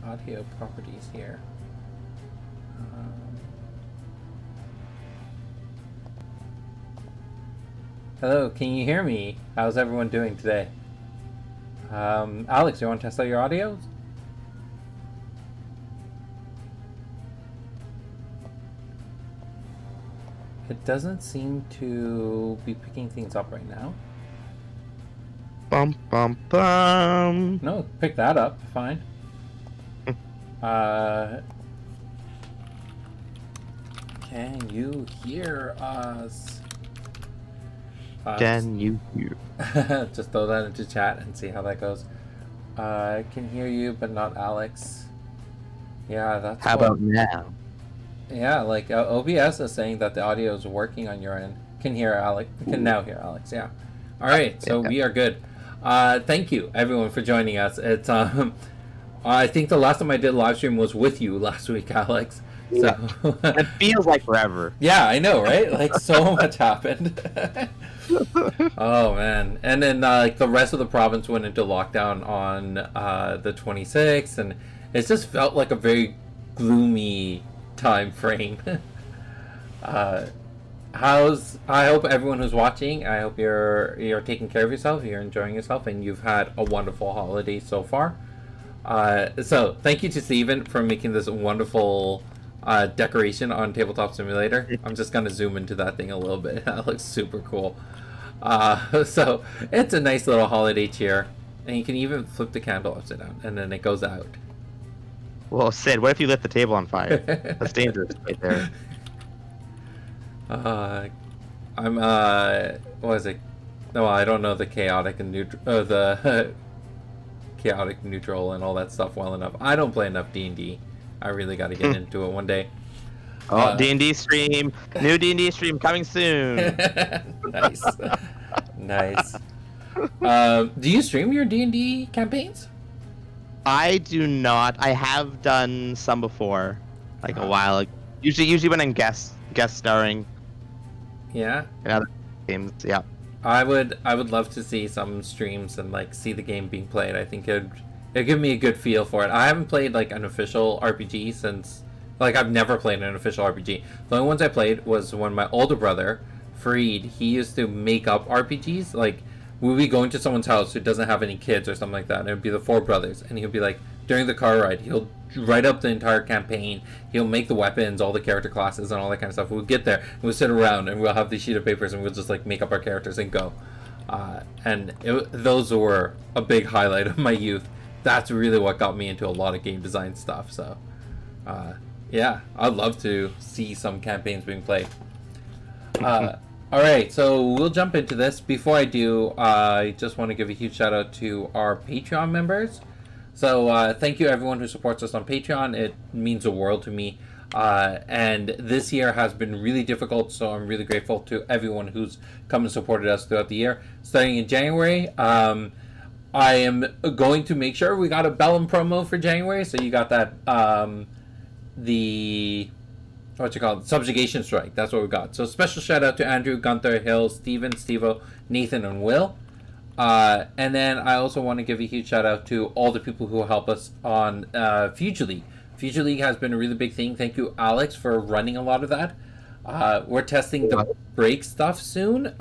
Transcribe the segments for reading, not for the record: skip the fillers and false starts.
audio properties here. Hello, can you hear me? How's everyone doing today? Alex, you want to test out your audio? It doesn't seem to be picking things up right now. Bum bum bum. No, pick that up. Fine. Can you hear us? Can you hear? Just throw that into chat and see how that goes. I can hear you, but not Alex. Yeah, that's. How about now? Yeah, like OBS is saying that the audio is working on your end. Can hear Alex. Can now hear Alex. Yeah. All right, so we are good. Thank you everyone for joining us. It's I think the last time I did a live stream was with you last week, Alex. So it feels like forever. Yeah, I know, right? Like so much happened. Oh man, and then like the rest of the province went into lockdown on the 26th, and it just felt like a very gloomy time frame. I hope everyone who's watching, I hope you're taking care of yourself, you're enjoying yourself, and you've had a wonderful holiday so far. So thank you to Steven for making this wonderful decoration on Tabletop Simulator. I'm just gonna zoom into that thing a little bit. That looks super cool. So it's a nice little holiday cheer, and you can even flip the candle upside down and then it goes out. Well, Sid, what if you lit the table on fire? That's dangerous right there. I'm what is it? No, I don't know the chaotic and neutral, the chaotic neutral and all that stuff well enough. I don't play enough D&D. I really got to get into it one day. Oh, D&D stream, new D&D stream coming soon. Nice, nice. Do you stream your D&D campaigns? I do not. I have done some before, like a while ago. Usually when I'm guest starring. Yeah. In other games, yeah. I would love to see some streams and like see the game being played. I think it'd give me a good feel for it. I haven't played like an official RPG since, like I've never played an official RPG. The only ones I played was when my older brother, Fareed, he used to make up RPGs. Like we'd be going to someone's house who doesn't have any kids or something like that, and it'd be the four brothers, and he'll be like, during the car ride, he'll write up the entire campaign, he'll make the weapons, all the character classes, and all that kind of stuff. We'll get there, we'll sit around, and we'll have these sheet of papers, and we'll just like make up our characters and go. Those were a big highlight of my youth. That's really what got me into a lot of game design stuff. So, yeah, I'd love to see some campaigns being played. Alright, so we'll jump into this. Before I do, I just want to give a huge shout out to our Patreon members. So thank you everyone who supports us on Patreon. It means the world to me. And this year has been really difficult, so I'm really grateful to everyone who's come and supported us throughout the year. Starting in January, I am going to make sure we got a Bellum promo for January. So you got that, Subjugation Strike. That's what we got. So special shout out to Andrew, Gunther, Hill, Steven, Stevo, Nathan, and Will. And then I also want to give a huge shout out to all the people who help us on Future League. Future League has been a really big thing. Thank you, Alex, for running a lot of that. We're testing the break stuff soon.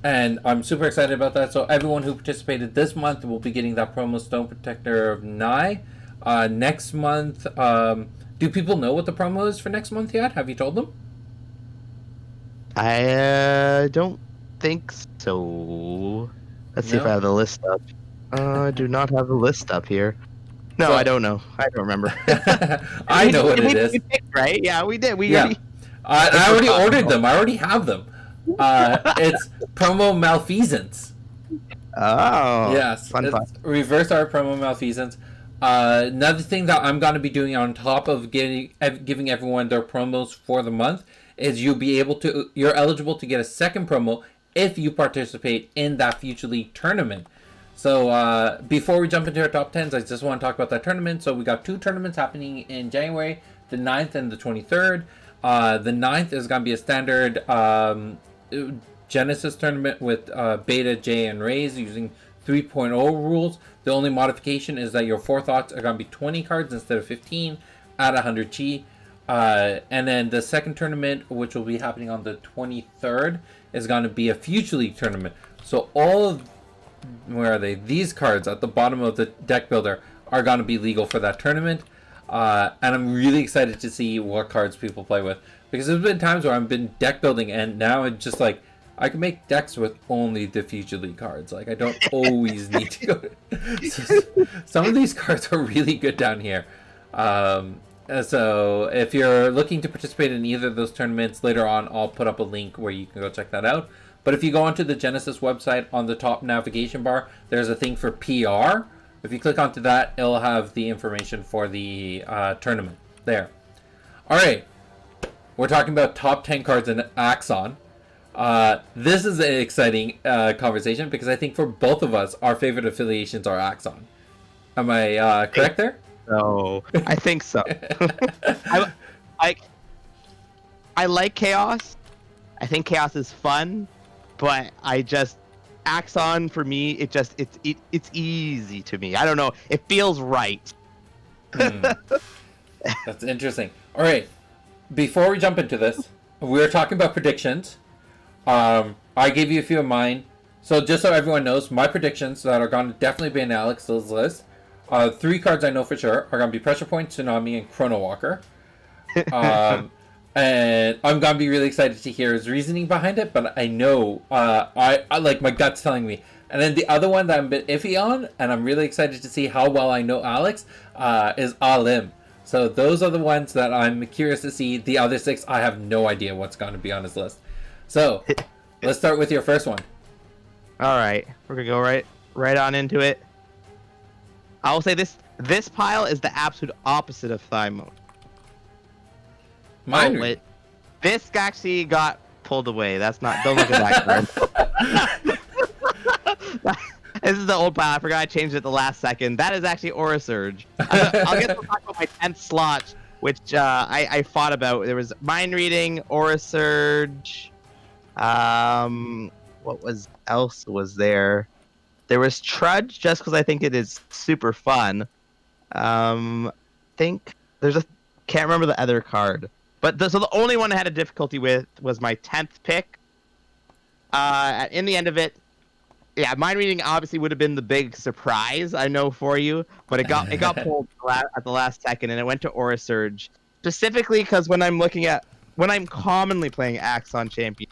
And I'm super excited about that. So everyone who participated this month will be getting that promo Stone Protector of Nye. Next month, do people know what the promo is for next month yet? Have you told them? I don't think so. Let's see if I have the list up. I do not have the list up here. No, so, I don't know. I don't remember. I know what it is. We did, right? Yeah, we did. I already ordered them. I already have them. It's promo malfeasance. Oh. Yes. Fun. Reverse art promo malfeasance. Another thing that I'm going to be doing on top of giving everyone their promos for the month is you're eligible to get a second promo if you participate in that Future League tournament. So before we jump into our top 10s, I just want to talk about that tournament. So we got two tournaments happening in January, the 9th and the 23rd. The 9th is going to be a standard Genesis tournament with Beta, J, and Rays using 3.0 rules. The only modification is that your forethoughts are going to be 20 cards instead of 15 at 100 G. And then the second tournament, which will be happening on the 23rd, is going to be a Future League tournament. So all of, where are they? These cards at the bottom of the deck builder are going to be legal for that tournament. And I'm really excited to see what cards people play with. Because there's been times where I've been deck building and now it's just like, I can make decks with only the Future League cards. Like, I don't always need to go to... Some of these cards are really good down here. So if you're looking to participate in either of those tournaments, later on I'll put up a link where you can go check that out. But if you go onto the Genesis website, on the top navigation bar, there's a thing for PR. If you click onto that, it'll have the information for the tournament there. Alright, we're talking about top 10 cards in Axon. This is an exciting conversation because I think for both of us, our favorite affiliations are Axon. Am I correct there? No, I think so. I like Chaos. I think Chaos is fun, but Axon for me, it's easy to me. I don't know. It feels right. That's interesting. All right. Before we jump into this, we're talking about predictions. I gave you a few of mine. So just so everyone knows, my predictions that are going to definitely be in Alex's list. 3 cards I know for sure are going to be Pressure Point, Tsunami, and Chrono Walker. And I'm going to be really excited to hear his reasoning behind it, but I know, I like my gut's telling me. And then the other one that I'm a bit iffy on, and I'm really excited to see how well I know Alex, is Alim. So those are the ones that I'm curious to see. The other 6, I have no idea what's going to be on his list. So, let's start with your first one. All right, we're gonna go right on into it. I will say this pile is the absolute opposite of Thymos. Mine. This actually got pulled away. Don't look at that card. This is the old pile. I forgot I changed it the last second. That is actually Aura Surge. I'll get to talk about my 10th slot, which I fought about. There was Mind Reading, Aura Surge. What else was there? There was Trudge, just because I think it is super fun. Can't remember the other card. But so the only one I had a difficulty with was my 10th pick. In the end of it, yeah, Mind Reading obviously would have been the big surprise, I know, for you, but it got pulled at the last second, and it went to Aura Surge. Specifically because when I'm commonly playing Axon Champion,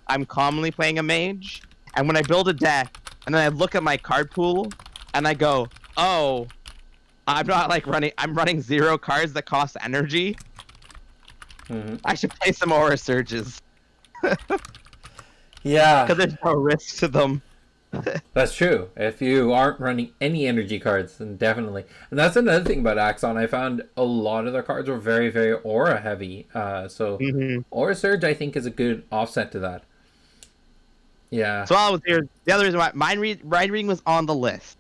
I'm commonly playing a mage, and when I build a deck, and then I look at my card pool, and I go, oh, I'm running 0 cards that cost energy. Mm-hmm. I should play some Aura Surges. Yeah. Because there's no risk to them. That's true. If you aren't running any energy cards, then definitely. And that's another thing about Axon. I found a lot of their cards were very, very aura heavy. Aura Surge, I think, is a good offset to that. Yeah. So the other reason why Mind Reading was on the list,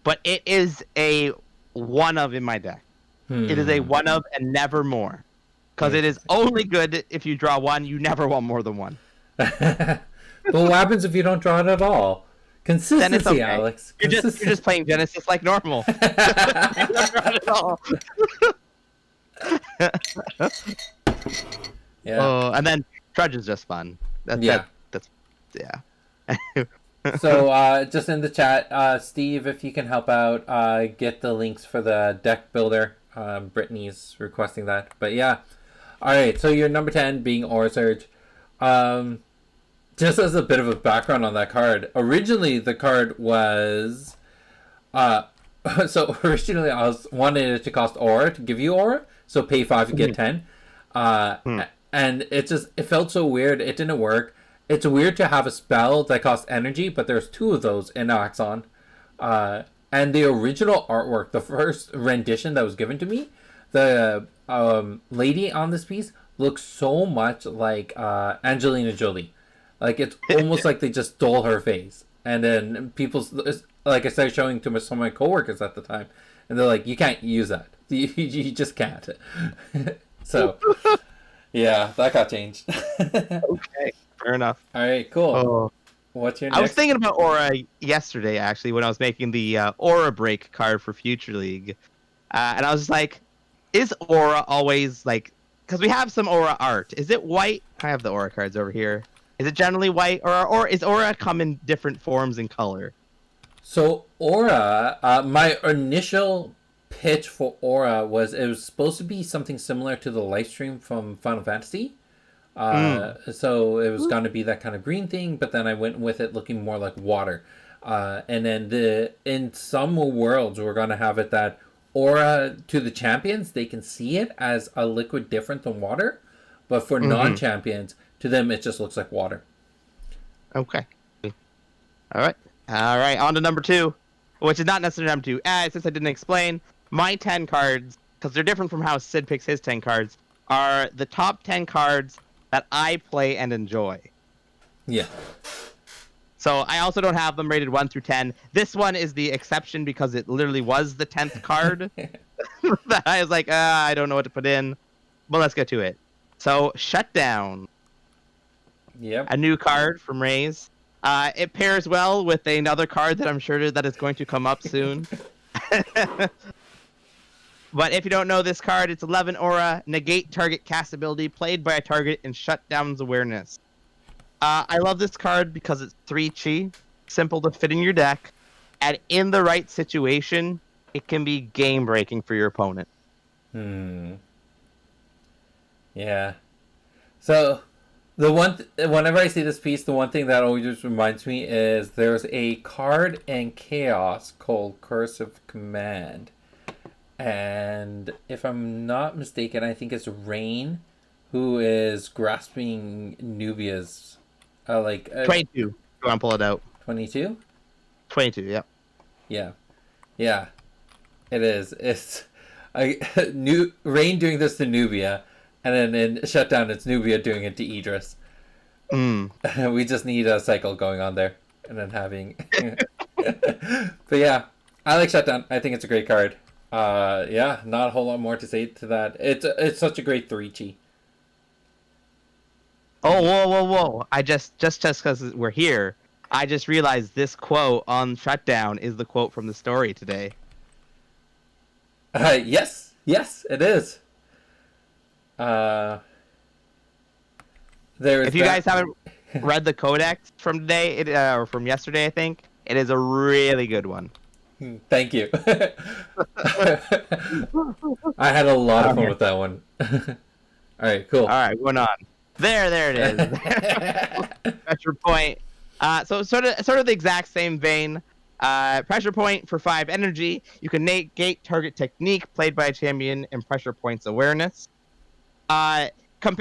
but it is a one of in my deck. It is a one of and never more. Because it is only good if you draw one. You never want more than one. But what happens if you don't draw it at all? Consistency, okay. Alex. You're just playing Genesis like normal. You don't draw it at all. Yeah. And then Trudge is just fun. Yeah. So just in the chat, Steve, if you can help out, get the links for the deck builder. Brittany's requesting that. But yeah. Alright, so your number 10 being Aura Surge. Just as a bit of a background on that card, originally the card was so originally I wanted it to cost Aura to give you Aura, so pay 5 to get 10. And it felt so weird, it didn't work. It's weird to have a spell that costs energy, but there's 2 of those in Axon. And the original artwork, the first rendition that was given to me, the lady on this piece looks so much like Angelina Jolie. Like, it's almost like they just stole her face. And then I started showing to some of my coworkers at the time, and they're like, you can't use that. You just can't. So, yeah, that got changed. Okay, fair enough. All right, cool. What's your I was next? thinking about Aura yesterday, actually, when I was making the Aura Break card for Future League. And I was just like, is Aura always like... Because we have some Aura art. Is it white? I have the Aura cards over here. Is it generally white? Or is Aura come in different forms and color? So Aura, my initial pitch for Aura was it was supposed to be something similar to the live stream from Final Fantasy. Mm. So it was going to be that kind of green thing, but then I went with it looking more like water. And then in some worlds we're going to have it that Aura to the champions, they can see it as a liquid different than water, but for non-champions, to them it just looks like water. Okay. All right. All right. On to number 2, which is not necessarily number 2. Since I didn't explain, my 10 cards, because they're different from how Sid picks his 10 cards, are the top 10 cards that I play and enjoy. Yeah. So I also don't have them rated 1 through 10. This one is the exception because it literally was the 10th card that I was like, I don't know what to put in. But let's get to it. So, Shutdown. Yep. A new card from Raze. It pairs well with another card that I'm sure that is going to come up soon. But if you don't know this card, it's 11 Aura, negate target cast ability played by a target and shut down's awareness. I love this card because it's 3 chi, simple to fit in your deck, and in the right situation, it can be game breaking for your opponent. Yeah. So whenever I see this piece, the one thing that always just reminds me is there's a card in Chaos called Curse of Command. And if I'm not mistaken, I think it's Rain who is grasping Nubia's 22. You want to pull it out? 22? 22, yep. Yeah. Yeah. It is. It's Rain doing this to Nubia, and then in Shutdown it's Nubia doing it to Idris. We just need a cycle going on there. And then having But yeah, I like Shutdown. I think it's a great card. Yeah, not a whole lot more to say to that. It's such a great 3-chi. Oh, whoa. I just because we're here, I just realized this quote on Shutdown is the quote from the story today. Yes, it is. If you guys haven't read the codex from today, or from yesterday, I think, it is a really good one. Thank you. I had a lot of fun with that one. All right, cool. All right, going on. There it is. Pressure point. So sort of the exact same vein. Pressure point for 5 energy. You can negate target technique played by a champion and pressure points awareness.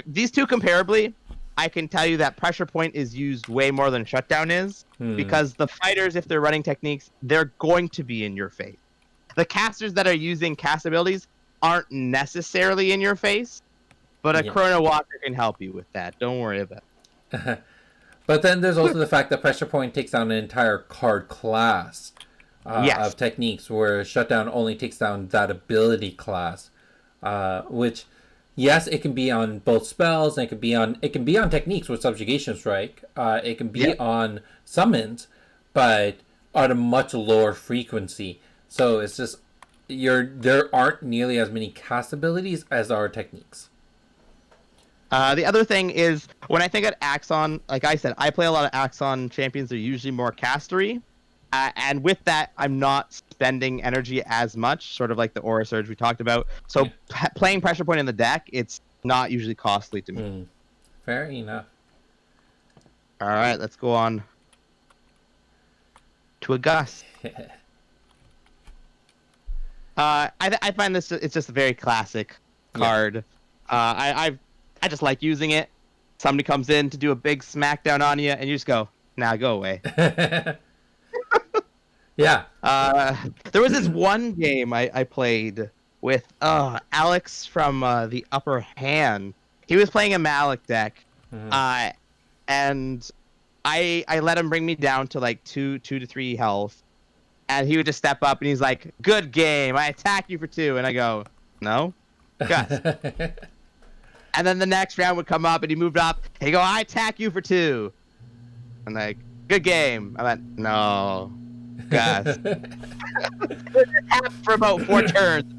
These two comparably, I can tell you that pressure point is used way more than Shutdown is, because the fighters, if they're running techniques, they're going to be in your face. The casters that are using cast abilities aren't necessarily in your face, but a Chrono Walker can help you with that. Don't worry about it. But then there's also the fact that pressure point takes down an entire card class of techniques, where Shutdown only takes down that ability class, which, yes, it can be on both spells, and it can be on techniques with Subjugation Strike. It can be on summons, but at a much lower frequency. So it's just there aren't nearly as many cast abilities as are techniques. The other thing is, when I think of Axon, like I said, I play a lot of Axon champions. They're usually more castery. And with that, I'm not spending energy as much, sort of like the Aura Surge we talked about. So playing Pressure Point in the deck, it's not usually costly to me. Fair enough. All right, let's go on to a Gus. I find this, it's just a very classic card. I just like using it. Somebody comes in to do a big smackdown on you, and you just go, nah, go away. Yeah. There was this one game I played with Alex from the Upper Hand. He was playing a Malik deck, and I let him bring me down to like 2 to 3 health, and he would just step up and he's like, "Good game. I attack you for 2," and I go, "No, Gus." And then the next round would come up and he moved up. And he'd go, "I attack you for 2." And like, good game. I went, no, Gus. For about 4 turns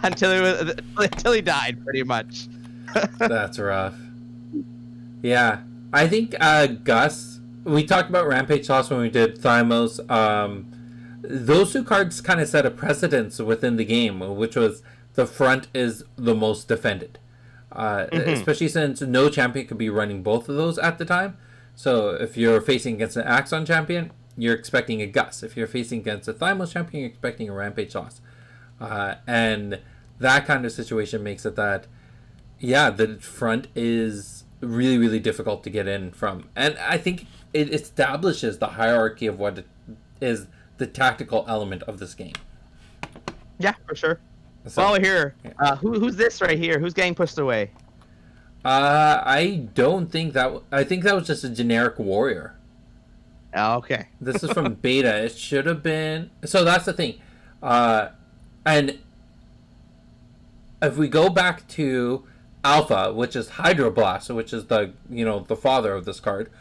until he died, pretty much. That's rough. Yeah, I think Gus. We talked about Rampage Sauce when we did Thymos. Those 2 cards kind of set a precedence within the game, which was the front is the most defended. Especially since no champion could be running both of those at the time. So if you're facing against an Axon champion, you're expecting a Gus. If you're facing against a Thymos champion, you're expecting a Rampage Sauce. And that kind of situation makes it that, yeah, the front is really, really difficult to get in from. And I think it establishes the hierarchy of what is the tactical element of this game. Yeah, for sure. So, While we're here, who's this right here? Who's getting pushed away? I don't think that... I think that was just a generic warrior. Okay. This is from beta. It should have been... So that's the thing. And if we go back to Alpha, which is Hydroblast, which is the father of this card.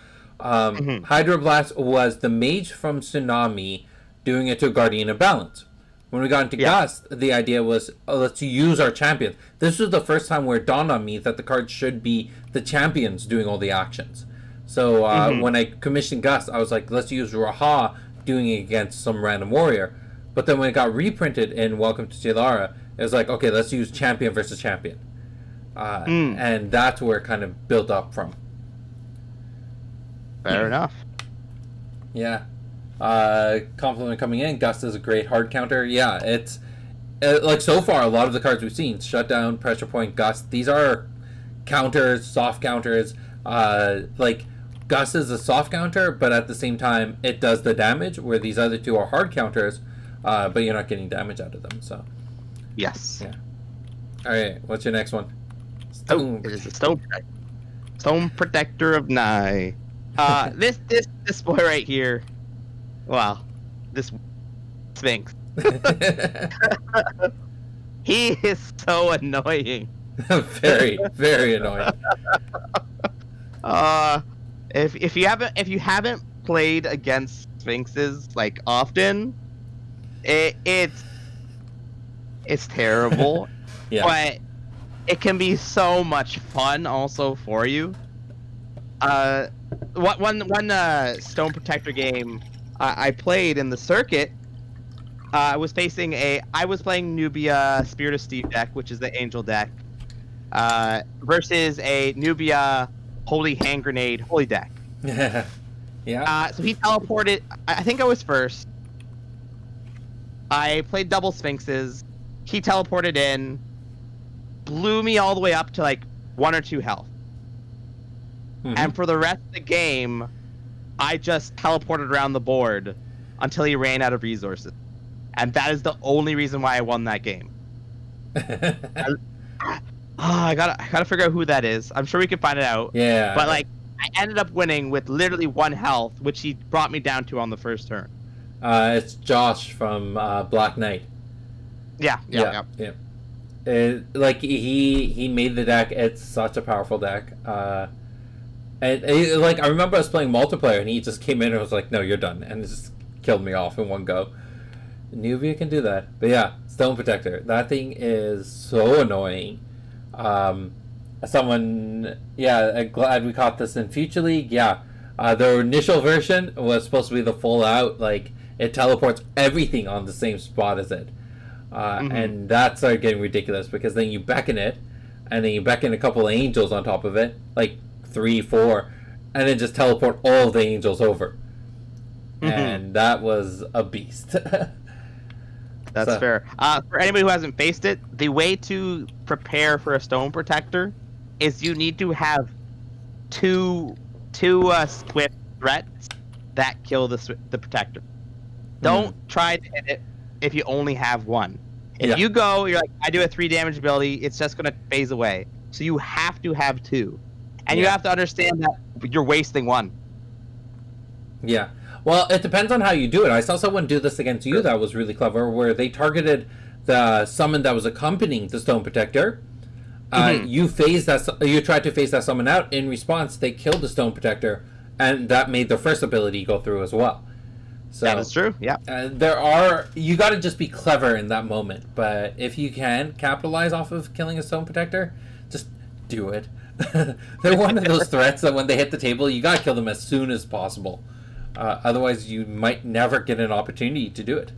Hydroblast was the mage from Tsunami doing it to a Guardian of Balance. When we got into Gust, the idea was, let's use our champions. This was the first time where it dawned on me that the card should be the champions doing all the actions. So when I commissioned Gust, I was like, let's use Raha doing it against some random warrior. But then when it got reprinted in Welcome to Telara, it was like, okay, let's use champion versus champion. And that's where it kind of built up from. Fair enough. Yeah. Compliment coming in. Gust is a great hard counter. Yeah, it's like so far a lot of the cards we've seen, Shutdown, Pressure Point, Gust, these are counters, soft counters. Like Gust is a soft counter, but at the same time it does the damage, where these other 2 are hard counters, but you're not getting damage out of them. So yes. Yeah. All right, what's your next one? It is a Stone Protector of Nye. This boy right here. Wow, this Sphinx. He is so annoying. Very, very annoying. If you haven't played against Sphinxes like often, it's terrible. Yeah. But it can be so much fun also for you. One Stone Protector game I played in the circuit. I was playing Nubia Spirit of Steve deck, which is the Angel deck, versus a Nubia Holy Hand Grenade Holy deck. Yeah. So he teleported. I think I was first. I played double Sphinxes. He teleported in, blew me all the way up to like 1 or 2 health. And for the rest of the game, I just teleported around the board until he ran out of resources. And that is the only reason why I won that game. I gotta figure out who that is. I'm sure we can find it out. Yeah. But like, I ended up winning with literally 1 health, which he brought me down to on the first turn. It's Josh from Black Knight. Yeah. Like he made the deck. It's such a powerful deck. And like I remember us playing multiplayer, and he just came in and was like, "No, you're done," and just killed me off in one go. Nubia can do that, but yeah, Stone Protector. That thing is so annoying. Glad we caught this in Future League. Yeah, the initial version was supposed to be the full out, like it teleports everything on the same spot as it, and that started getting ridiculous because then you beckon it, and then you beckon a couple of angels on top of it, like 3, 4, and then just teleport all of the angels over. And that was a beast. That's fair. For anybody who hasn't faced it, the way to prepare for a Stone Protector is you need to have two swift threats that kill the Protector. Don't try to hit it if you only have 1. If you go, you're like, I do a 3 damage ability, it's just going to phase away. So you have to have 2. And you have to understand that you're wasting 1. Yeah. Well, it depends on how you do it. I saw someone do this against you that was really clever, where they targeted the summon that was accompanying the Stone Protector. You tried to phase that summon out. In response, they killed the Stone Protector, and that made the first ability go through as well. So That is true. Yeah. You got to just be clever in that moment. But if you can capitalize off of killing a stone protector, just do it. They're one of those threats that when they hit the table, you got to kill them as soon as possible. Otherwise, you might never get an opportunity to do it.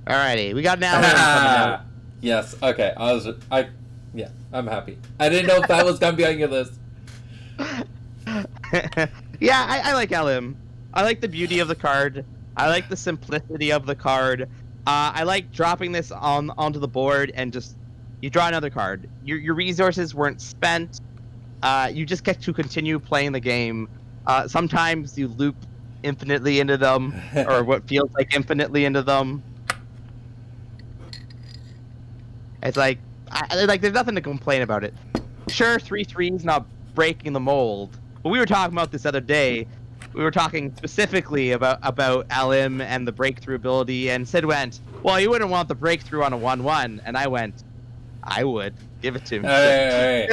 Alrighty, we got an hour coming out. Yes. Okay. I'm happy. I didn't know if that was gonna be on your list. Yeah, I like LM. I like the beauty of the card. I like the simplicity of the card. I like dropping this onto the board and just you draw another card. Your resources weren't spent. You just get to continue playing the game. Sometimes you loop infinitely into them, or what feels like infinitely into them. It's like there's nothing to complain about it. Sure, 3/3's not breaking the mold, but we were talking about this other day. We were talking specifically about LM and the breakthrough ability, and Sid went, "Well, you wouldn't want the breakthrough on a 1/1," and I went, "I would. Give it to me." Hey.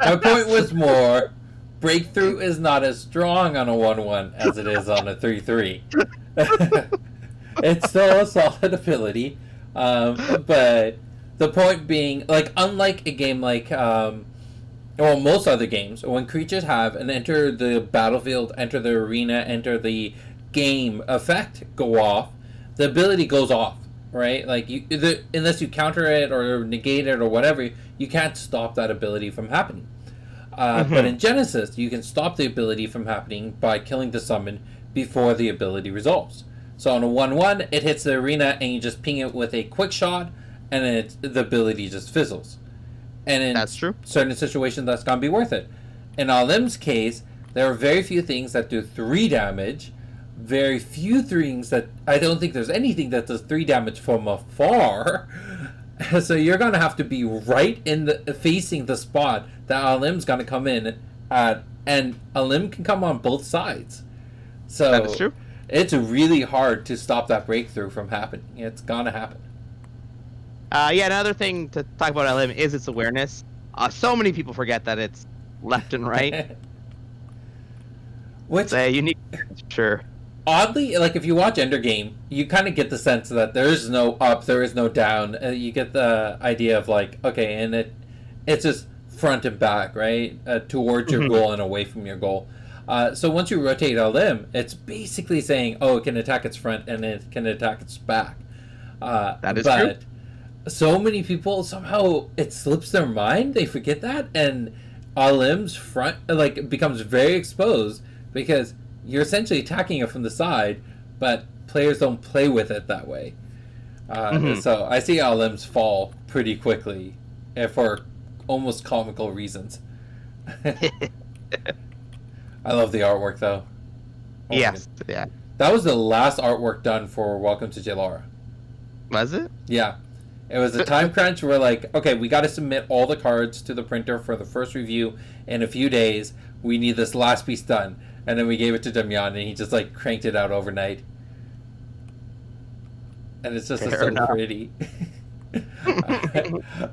My point was more, breakthrough is not as strong on a 1/1 as it is on a 3/3. It's still a solid ability, but the point being, like, unlike a game like, most other games, when creatures have an enter the battlefield, enter the arena, enter the game effect go off, the ability goes off, right? Like, unless you counter it or negate it or whatever, you can't stop that ability from happening. But in Genesis, you can stop the ability from happening by killing the summon before the ability resolves. So on a 1/1, it hits the arena and you just ping it with a quick shot, and the ability just fizzles. And in That's true. certain situations, that's going to be worth it. In Alim's case, there are very few things that do 3 damage, very few things that... I don't think there's anything that does 3 damage from afar. So you're going to have to be right facing the spot that Alim's going to come in at, and Alim can come on both sides. So That is true. It's really hard to stop that breakthrough from happening. It's going to happen. Yeah, another thing to talk about LM is its awareness. So many people forget that it's left and right. Which, It's a unique, sure. oddly, like, if you watch Endergame, you kind of get the sense that there is no up, there is no down. You get the idea of, like, okay, and it's just front and back, right? Towards your goal and away from your goal. So once you rotate LM, it's basically saying, oh, it can attack its front and it can attack its back. That is true. So many people, somehow it slips their mind, they forget that, and Alim's front, like, becomes very exposed because you're essentially attacking it from the side, but players don't play with it that way. So I see Alim's fall pretty quickly, for almost comical reasons. I love the artwork, though. Oh, Yes, yeah. That was the last artwork done for Welcome to Jalara. Was it? Yeah. It was a time crunch. We're like, okay, we got to submit all the cards to the printer for the first review in a few days. We need this last piece done. And then we gave it to Damian, and he just, like, cranked it out overnight. And it's just so pretty. All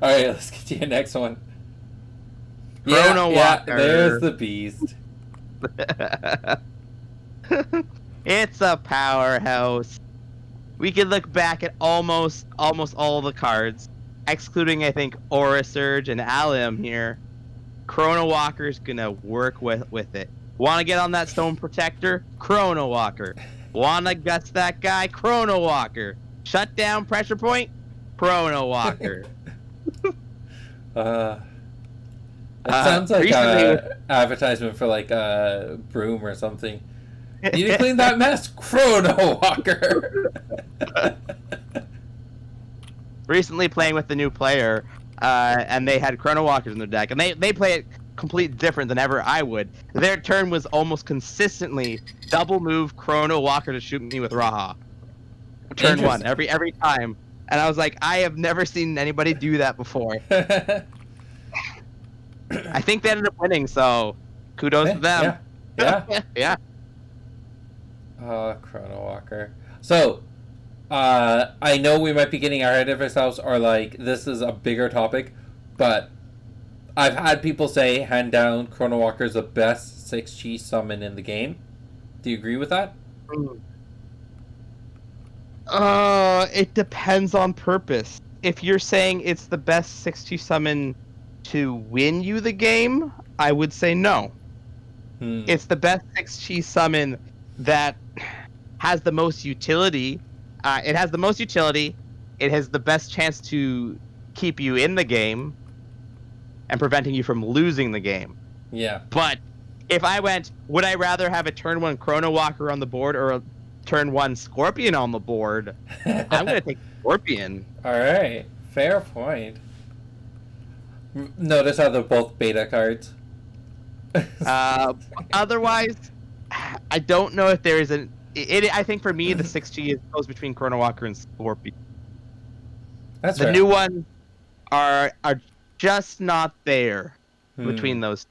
right, let's get to your next one. Chrono yeah, Walker. there's the beast. It's a powerhouse. We could look back at almost all the cards, excluding, I think, Aura Surge and Alim here. Chrono Walker's gonna work with it. Wanna get on that Stone Protector? Chrono Walker. Wanna guts that guy? Chrono Walker. Shut down pressure point? Chrono Walker. It sounds like an advertisement for, like, a broom or something. Need to clean that mess? Chrono Walker! Recently playing with the new player, and they had Chrono Walkers in their deck, and they play it completely different than ever I would. Their turn was almost consistently double move Chrono Walker to shoot me with Raha. Turn 1, every time. And I was like, I have never seen anybody do that before. I think they ended up winning, so kudos to them. Yeah. Yeah. Chrono Walker. So, I know we might be getting ahead of ourselves, or, like, this is a bigger topic, but I've had people say, hand down, Chrono Walker is the best 6G summon in the game. Do you agree with that? It depends on purpose. If you're saying it's the best 6G summon to win you the game, I would say no. It's the best 6G summon that has the most utility. It has the most utility. It has the best chance to keep you in the game and preventing you from losing the game. Yeah. But if I went, would I rather have a turn 1 Chrono Walker on the board or a turn 1 Scorpion on the board? I'm going to take Scorpion. All right. Fair point. Notice how they're both beta cards. Otherwise, I don't know if there is an... I think for me, the 6G goes between Chrono Walker and Scorpion. That's the fair. new ones are just not there between those.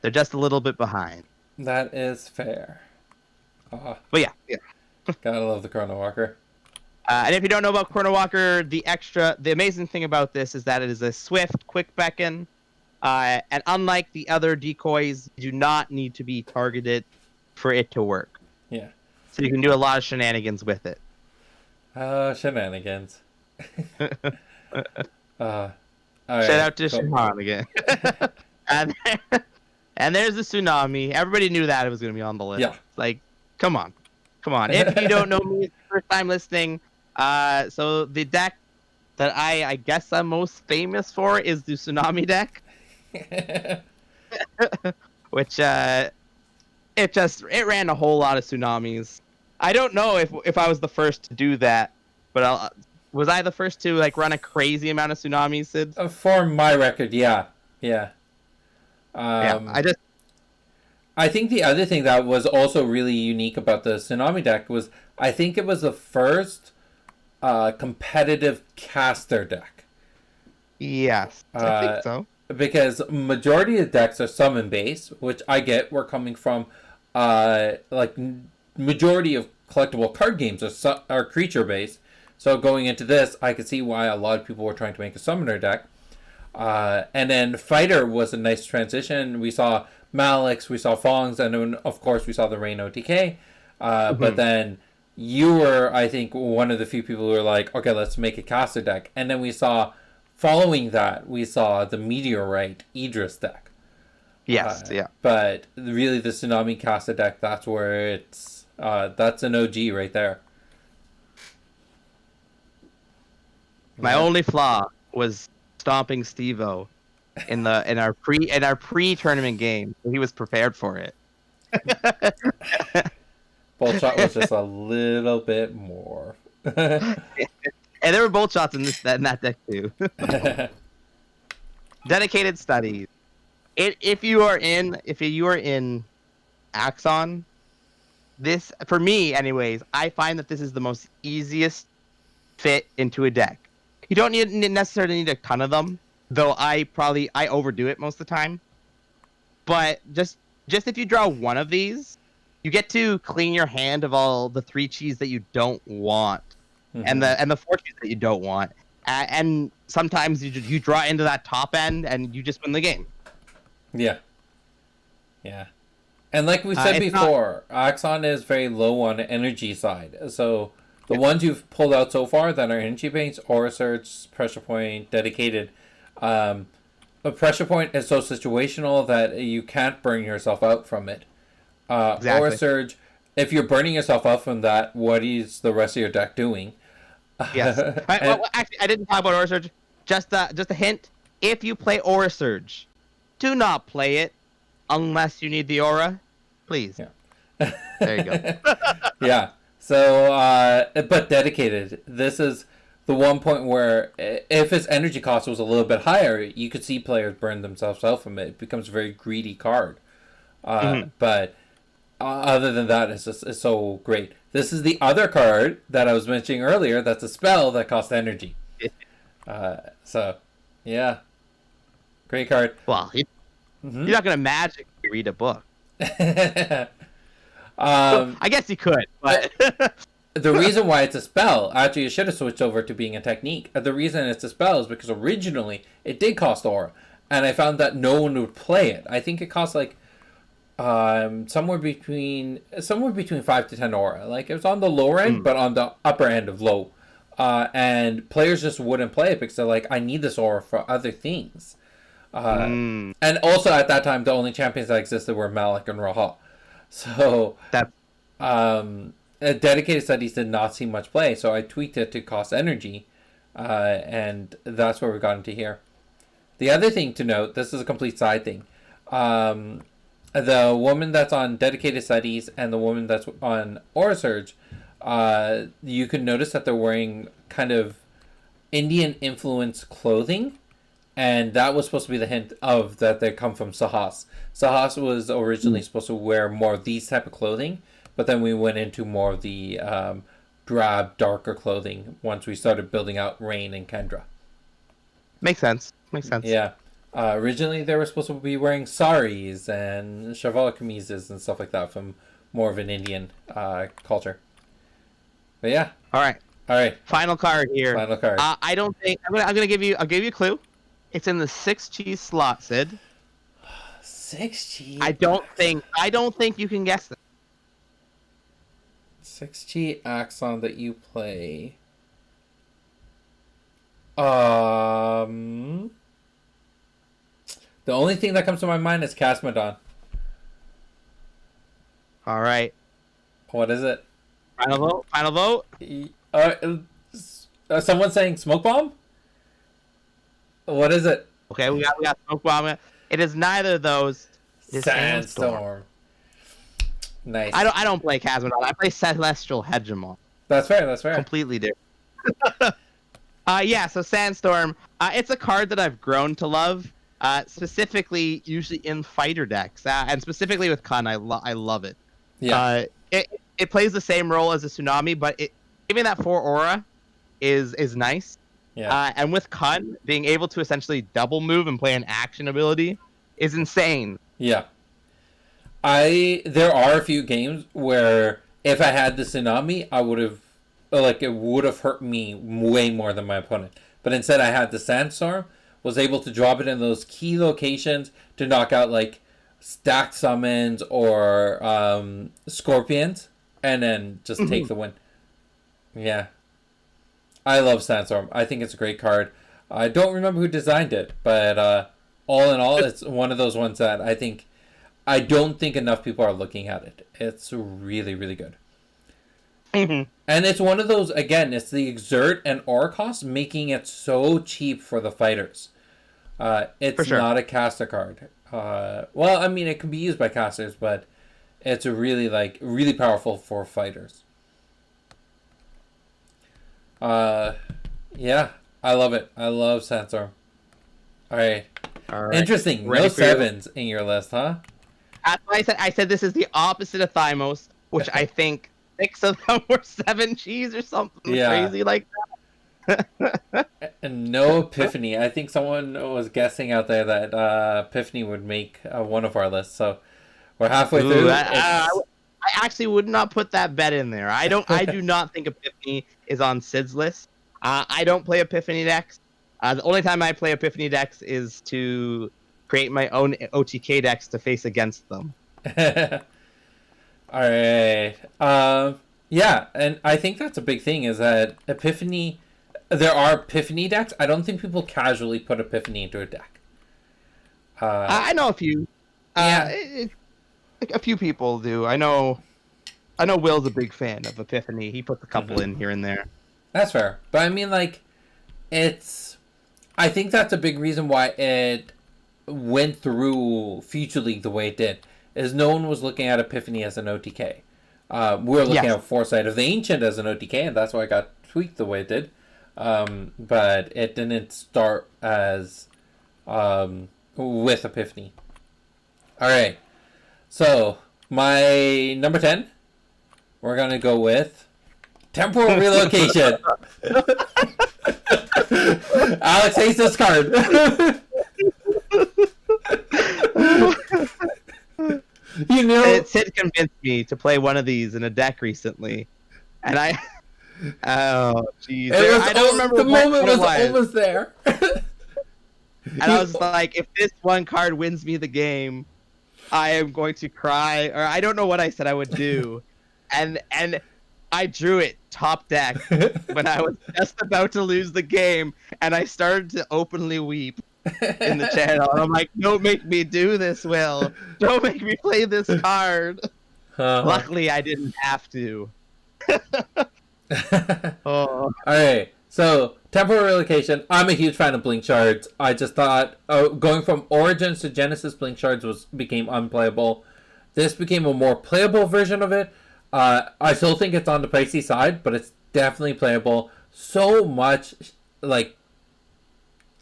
They're just a little bit behind. That is fair. But yeah. Gotta love the Chrono Walker. And if you don't know about Chrono Walker, the amazing thing about this is that it is a swift, quick beckon. And unlike the other decoys, you do not need to be targeted for it to work. Yeah. So you can do a lot of shenanigans with it. Shenanigans. All right, Shout out to Shahan again. and there's the Tsunami. Everybody knew that it was going to be on the list. Yeah. Like, come on. If you don't know me, it's your first time listening. So the deck that I guess I'm most famous for is the Tsunami deck. Which it ran a whole lot of Tsunamis. I don't know if I was the first to do that, but was I the first to like run a crazy amount of Tsunamis, Sid? For my record, yeah. I think the other thing that was also really unique about the Tsunami deck was I think it was the first competitive caster deck. Yes, I think so. Because majority of decks are summon based, which I get. We're coming from majority of collectible card games are creature based. So going into this, I could see why a lot of people were trying to make a summoner deck. And then Fighter was a nice transition. We saw Malix, we saw Fongs, and then of course we saw the Rain OTK. But then you were, I think, one of the few people who were like, okay, let's make a caster deck. And then we saw, following that, we saw the Meteorite Idris deck. Yes, yeah. But really the Tsunami caster deck, that's where it's, that's an OG right there. My only flaw was stomping Steve-O in our pre-tournament game. He was prepared for it. Bolt shot was just a little bit more. And there were bolt shots in that deck too. Dedicated studies. If you are in Axon, this, for me anyways, I find that this is the most easiest fit into a deck. You don't necessarily need a ton of them, though I overdo it most of the time. But just if you draw one of these, you get to clean your hand of all the 3 cheese that you don't want, and the 4 cheese that you don't want. And sometimes you draw into that top end and you just win the game. Yeah. And like we said before, Axon is very low on the energy side. So the ones you've pulled out so far that are energy based, Aura Surge, Pressure Point, Dedicated. But Pressure Point is so situational that you can't burn yourself out from it. Exactly. Aura Surge, if you're burning yourself out from that, what is the rest of your deck doing? Yes. Actually, I didn't talk about Aura Surge. Just a hint. If you play Aura Surge, do not play it unless you need the aura. Please. Yeah. There you go. Yeah. So, but Dedicated, this is the one point where if its energy cost was a little bit higher, you could see players burn themselves out from it. It becomes a very greedy card. But other than that, it's so great. This is the other card that I was mentioning earlier. That's a spell that costs energy. So, yeah. Great card. Well, you're not going to magically read a book. I guess you could, but... The reason why it's a spell, actually, it should have switched over to being a technique. The reason it's a spell is because originally it did cost aura. and I found that no one would play it. I think it cost like somewhere between 5 to 10 aura. Like it was on the lower end, but on the upper end of low. And players just wouldn't play it because they're like, I need this aura for other things. And also at that time, the only champions that existed were Malik and Raha. So That dedicated studies did not see much play. So I tweaked it to cost energy, and that's where we got into here. The other thing to note, this is a complete side thing. The woman that's on dedicated studies and the woman that's on Aura Surge, you can notice that they're wearing kind of Indian influenced clothing, and that was supposed to be the hint of that they come from Sahas. Sahas was originally supposed to wear more of these type of clothing, but then we went into more of the drab, darker clothing once we started building out Rain and Kendra. makes sense. Makes sense. Yeah. Originally, they were supposed to be wearing saris and shaval kamises and stuff like that from more of an Indian culture. But yeah. All right. Final card here. Final card. I don't think I'm gonna give you. I'll give you a clue. It's in the 6 cheese slot, Sid. 6 cheese. I don't think you can guess that. 6G Axon that you play. The only thing that comes to my mind is Casmodon. All right. What is it? Final vote. Final vote. Someone saying Smoke Bomb? What is it? Okay, we got Smoke Bomb. It is neither of those. It is Sandstorm. Nice. I don't play Casmodon. I play Celestial Hegemon. That's fair. That's fair. Completely different. Yeah. So Sandstorm. It's a card that I've grown to love. Specifically, usually in fighter decks, and specifically with Kun, I love it. Yeah. It plays the same role as a Tsunami, but giving that 4 aura is nice. Yeah. And with Kun, being able to essentially double move and play an action ability is insane. Yeah. There are a few games where if I had the Tsunami, I would have, like, it would have hurt me way more than my opponent. But instead, I had the Sandstorm, was able to drop it in those key locations to knock out, like, stacked summons or scorpions, and then just take the win. Yeah. I love Sandstorm. I think it's a great card. I don't remember who designed it, but all in all, it's one of those ones that I don't think enough people are looking at it. It's really, really good. And it's one of those, again, it's the Exert and Aura cost making it so cheap for the fighters. It's not a caster card. Well, I mean, it can be used by casters, but it's really, really powerful for fighters. Yeah, I love it. I love Sandstorm. All right. Interesting. Ready no 7s in your list, huh? That's why I said this is the opposite of Thymos, which I think 6 of them were 7 cheese or something crazy like that. And no Epiphany. I think someone was guessing out there that Epiphany would make one of our lists. So we're halfway through. I actually would not put that bet in there. I do not think Epiphany is on Sid's list. I don't play Epiphany decks. The only time I play Epiphany decks is to create my own OTK decks to face against them. All right. Yeah, and I think that's a big thing is that Epiphany. There are Epiphany decks. I don't think people casually put Epiphany into a deck. I know a few. A few people do. I know Will's a big fan of Epiphany. He puts a couple in here and there. That's fair. But I mean, I think that's a big reason why it went through Future League the way it did. Is no one was looking at Epiphany as an OTK. We were looking at Foresight of the Ancient as an OTK, and that's why it got tweaked the way it did. But it didn't start as with Epiphany. All right. So, my number 10, we're going to go with Temporal Relocation. Alex hates this card. You know, Sid convinced me to play one of these in a deck recently, and oh jeez, I don't remember the moment was almost there. And I was like, if this one card wins me the game, I am going to cry, or I don't know what I said I would do. And I drew it top deck when I was just about to lose the game, and I started to openly weep in the channel. And I'm like, don't make me do this, Will. Don't make me play this card. Luckily, I didn't have to. All right. So, temporal relocation. I'm a huge fan of Blink Shards. I just thought going from Origins to Genesis, Blink Shards became unplayable. This became a more playable version of it. I still think it's on the pricey side, but it's definitely playable. So much, like,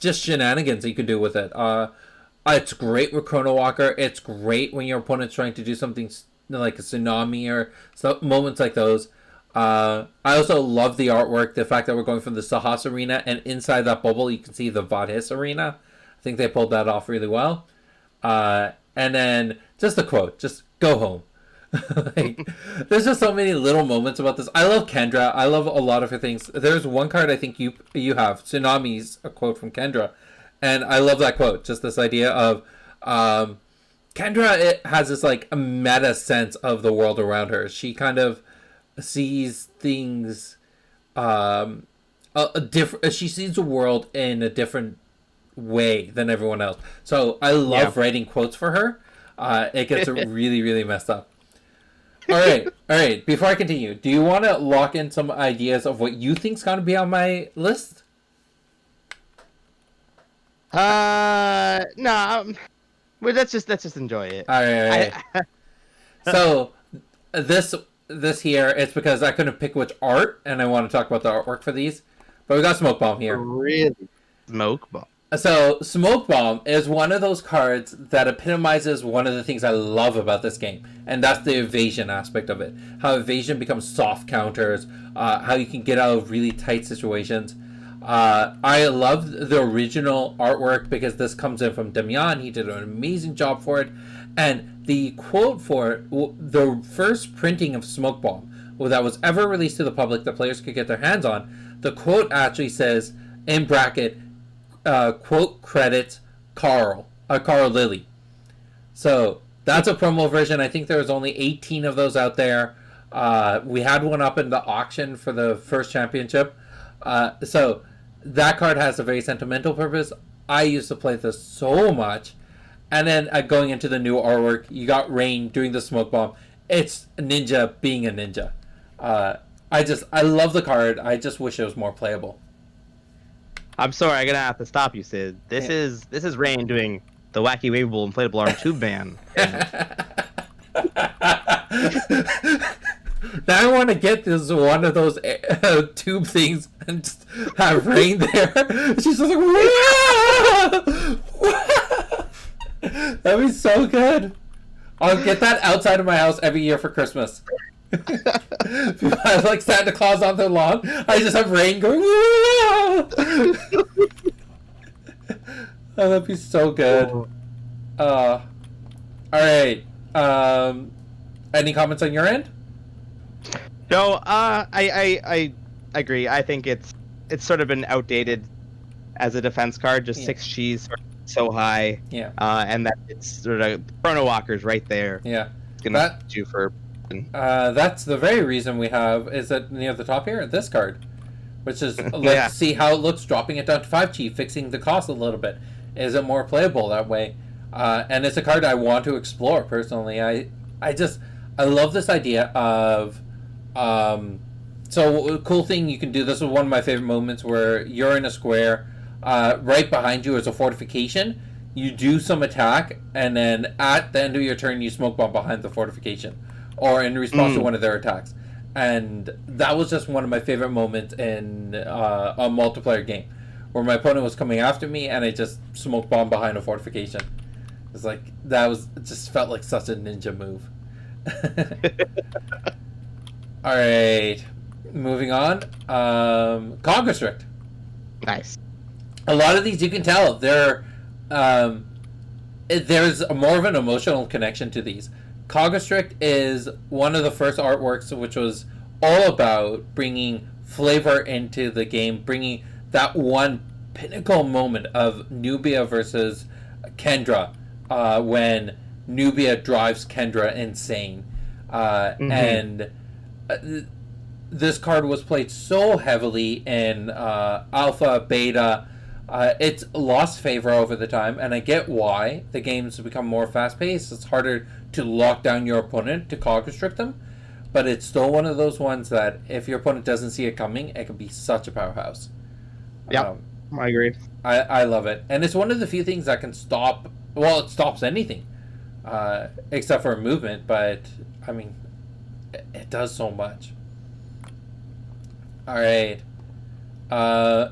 just shenanigans you can do with it. It's great with Chrono Walker. It's great when your opponent's trying to do something like a tsunami or moments like those. I also love the artwork, the fact that we're going from the Sahas arena, and inside that bubble you can see the Vadis arena. I think they pulled that off really well. And then just the quote, just go home. Like, there's just so many little moments about this. I love Kendra. I love a lot of her things. There's one card I think you have, Tsunami's a quote from Kendra. And I love that quote, just this idea of Kendra, it has this like a meta sense of the world around her. She kind of sees things a different, she sees the world in a different way than everyone else. So I love writing quotes for her. It gets really, really messed up. All right. Before I continue, do you want to lock in some ideas of what you think's going to be on my list? No. Well, let's just enjoy it. All right. So this here, it's because I couldn't pick which art, and I want to talk about the artwork for these. But we got Smoke Bomb here. Really? Smoke Bomb. So Smoke Bomb is one of those cards that epitomizes one of the things I love about this game, and that's the evasion aspect of it. How evasion becomes soft counters, how you can get out of really tight situations. I love the original artwork because this comes in from Damian. He did an amazing job for it. And the quote for it, the first printing of Smoke Bomb that was ever released to the public that players could get their hands on, the quote actually says, in bracket, quote credits Carl Lilly. So that's a promo version. I think there's only 18 of those out there. We had one up in the auction for the first championship. So that card has a very sentimental purpose. I used to play this so much. And then going into the new artwork, you got Rain doing the Smoke Bomb. It's a ninja being a ninja. I love the card. I just wish it was more playable. I'm sorry, I'm gonna have to stop you, Sid. This is Rain doing the wacky waveable inflatable arm tube band. Now I want to get this one of those tube things and just have Rain there. She's just like, whoa! That'd be so good. I'll get that outside of my house every year for Christmas. I like Santa Claus on their lawn. I just have Rain going, whoa! Oh, that'd be so good. All right. Any comments on your end? No, I agree. I think it's sort of been outdated as a defense card. Just 6 G's so high. Yeah. And that it's sort of Chrono Walker's right there. Yeah. It's gonna do for. That's the very reason we have is it near the top here this card, which is let's see how it looks dropping it down to 5G, fixing the cost a little bit. Is it more playable that way? And it's a card I want to explore personally. I love this idea of so a cool thing you can do. This is one of my favorite moments where you're in a square, right behind you is a fortification. You do some attack, and then at the end of your turn, you Smoke Bomb behind the fortification, or in response to one of their attacks. And that was just one of my favorite moments in a multiplayer game, where my opponent was coming after me, and I just Smoke Bomb behind a fortification. It's like it just felt like such a ninja move. All right, moving on. Congress Rict. Nice. A lot of these you can tell there's more of an emotional connection to these. Cogstrict is one of the first artworks which was all about bringing flavor into the game, bringing that one pinnacle moment of Nubia versus Kendra, when Nubia drives Kendra insane, and this card was played so heavily in alpha, beta. It's lost favor over the time, and I get why. The games have become more fast-paced. It's harder to lock down your opponent to cog restrict them, but it's still one of those ones that if your opponent doesn't see it coming, it can be such a powerhouse. Yeah, I agree. I love it, and it's one of the few things that can stop. Well, it stops anything, except for movement. But I mean, it does so much. All right.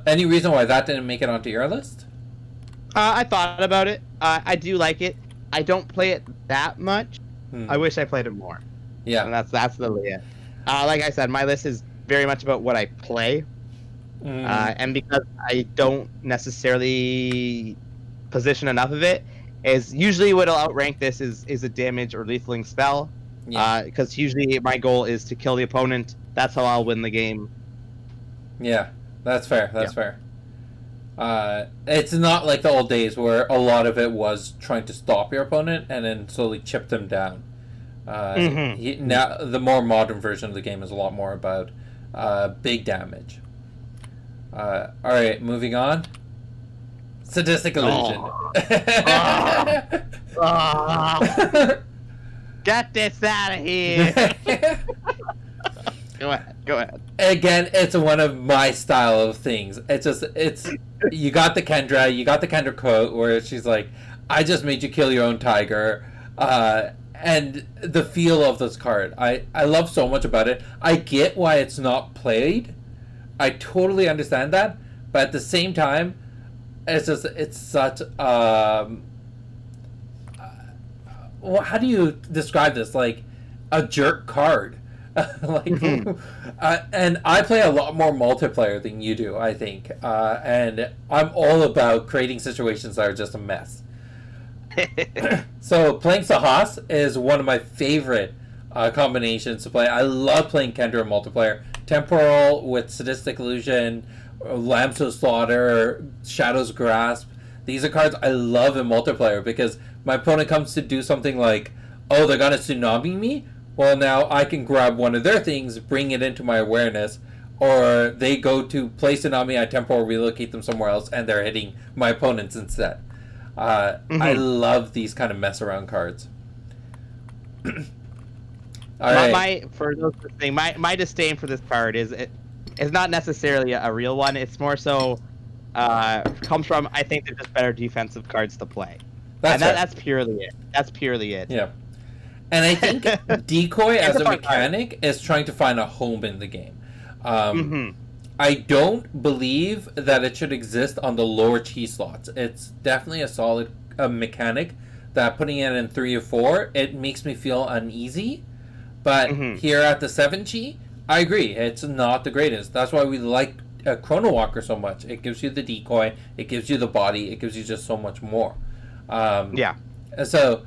Any reason why that didn't make it onto your list? I thought about it. I do like it. I don't play it that much. I wish I played it more. Yeah, and that's literally it. Like I said, my list is very much about what I play, and because I don't necessarily position enough of it, is usually what'll outrank this is a damage or lethaling spell. Yeah. Because usually my goal is to kill the opponent. That's how I'll win the game. Yeah, that's fair. That's fair. It's not like the old days where a lot of it was trying to stop your opponent and then slowly chip them down. Now the more modern version of the game is a lot more about big damage. All right, moving on. Sadistic Illusion. Get this out of here. Go ahead. Again, it's one of my style of things. It's you got the Kendra quote where she's like, "I just made you kill your own tiger," and the feel of this card, I love so much about it. I get why it's not played. I totally understand that, but at the same time, it's such well, how do you describe this? Like a jerk card. And I play a lot more multiplayer than you do, I think, and I'm all about creating situations that are just a mess. So playing Sahas is one of my favorite combinations to play. I love playing Kendra in multiplayer. Temporal with Sadistic Illusion, Lambs to Slaughter, Shadow's Grasp. These are cards I love in multiplayer because my opponent comes to do something like, oh, they're gonna tsunami me? Well, now I can grab one of their things, bring it into my awareness, or they go to play Tsunami, I temporal relocate them somewhere else, and they're hitting my opponents instead. I love these kind of mess around cards. For those listening, my disdain for this card is not necessarily a real one. It's more so comes from, I think they're just better defensive cards to play. That's purely it. That's purely it. Yeah. And I think Decoy as a mechanic is trying to find a home in the game. I don't believe that it should exist on the lower chi slots. It's definitely a solid mechanic that putting it in 3 or 4, it makes me feel uneasy. But here at the 7 chi, I agree. It's not the greatest. That's why we like Chrono Walker so much. It gives you the decoy, it gives you the body, it gives you just so much more. So...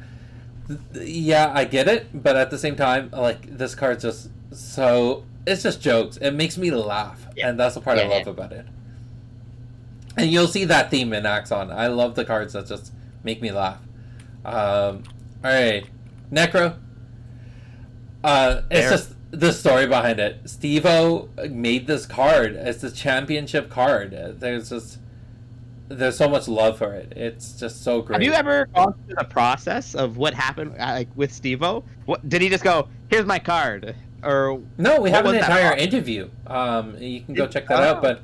yeah, I get it, but at the same time, like, this card's just so... it's just jokes. It makes me laugh, and that's the part I love about it. And you'll see that theme in Axon. I love the cards that just make me laugh. Alright. Necro. It's just the story behind it. Steve-O made this card. It's the championship card. There's so much love for it. It's just so great. Have you ever gone through the process of what happened, like with Steve-O? What did he just go, "Here's my card"? Or no, we have an entire interview. You can go check that out. But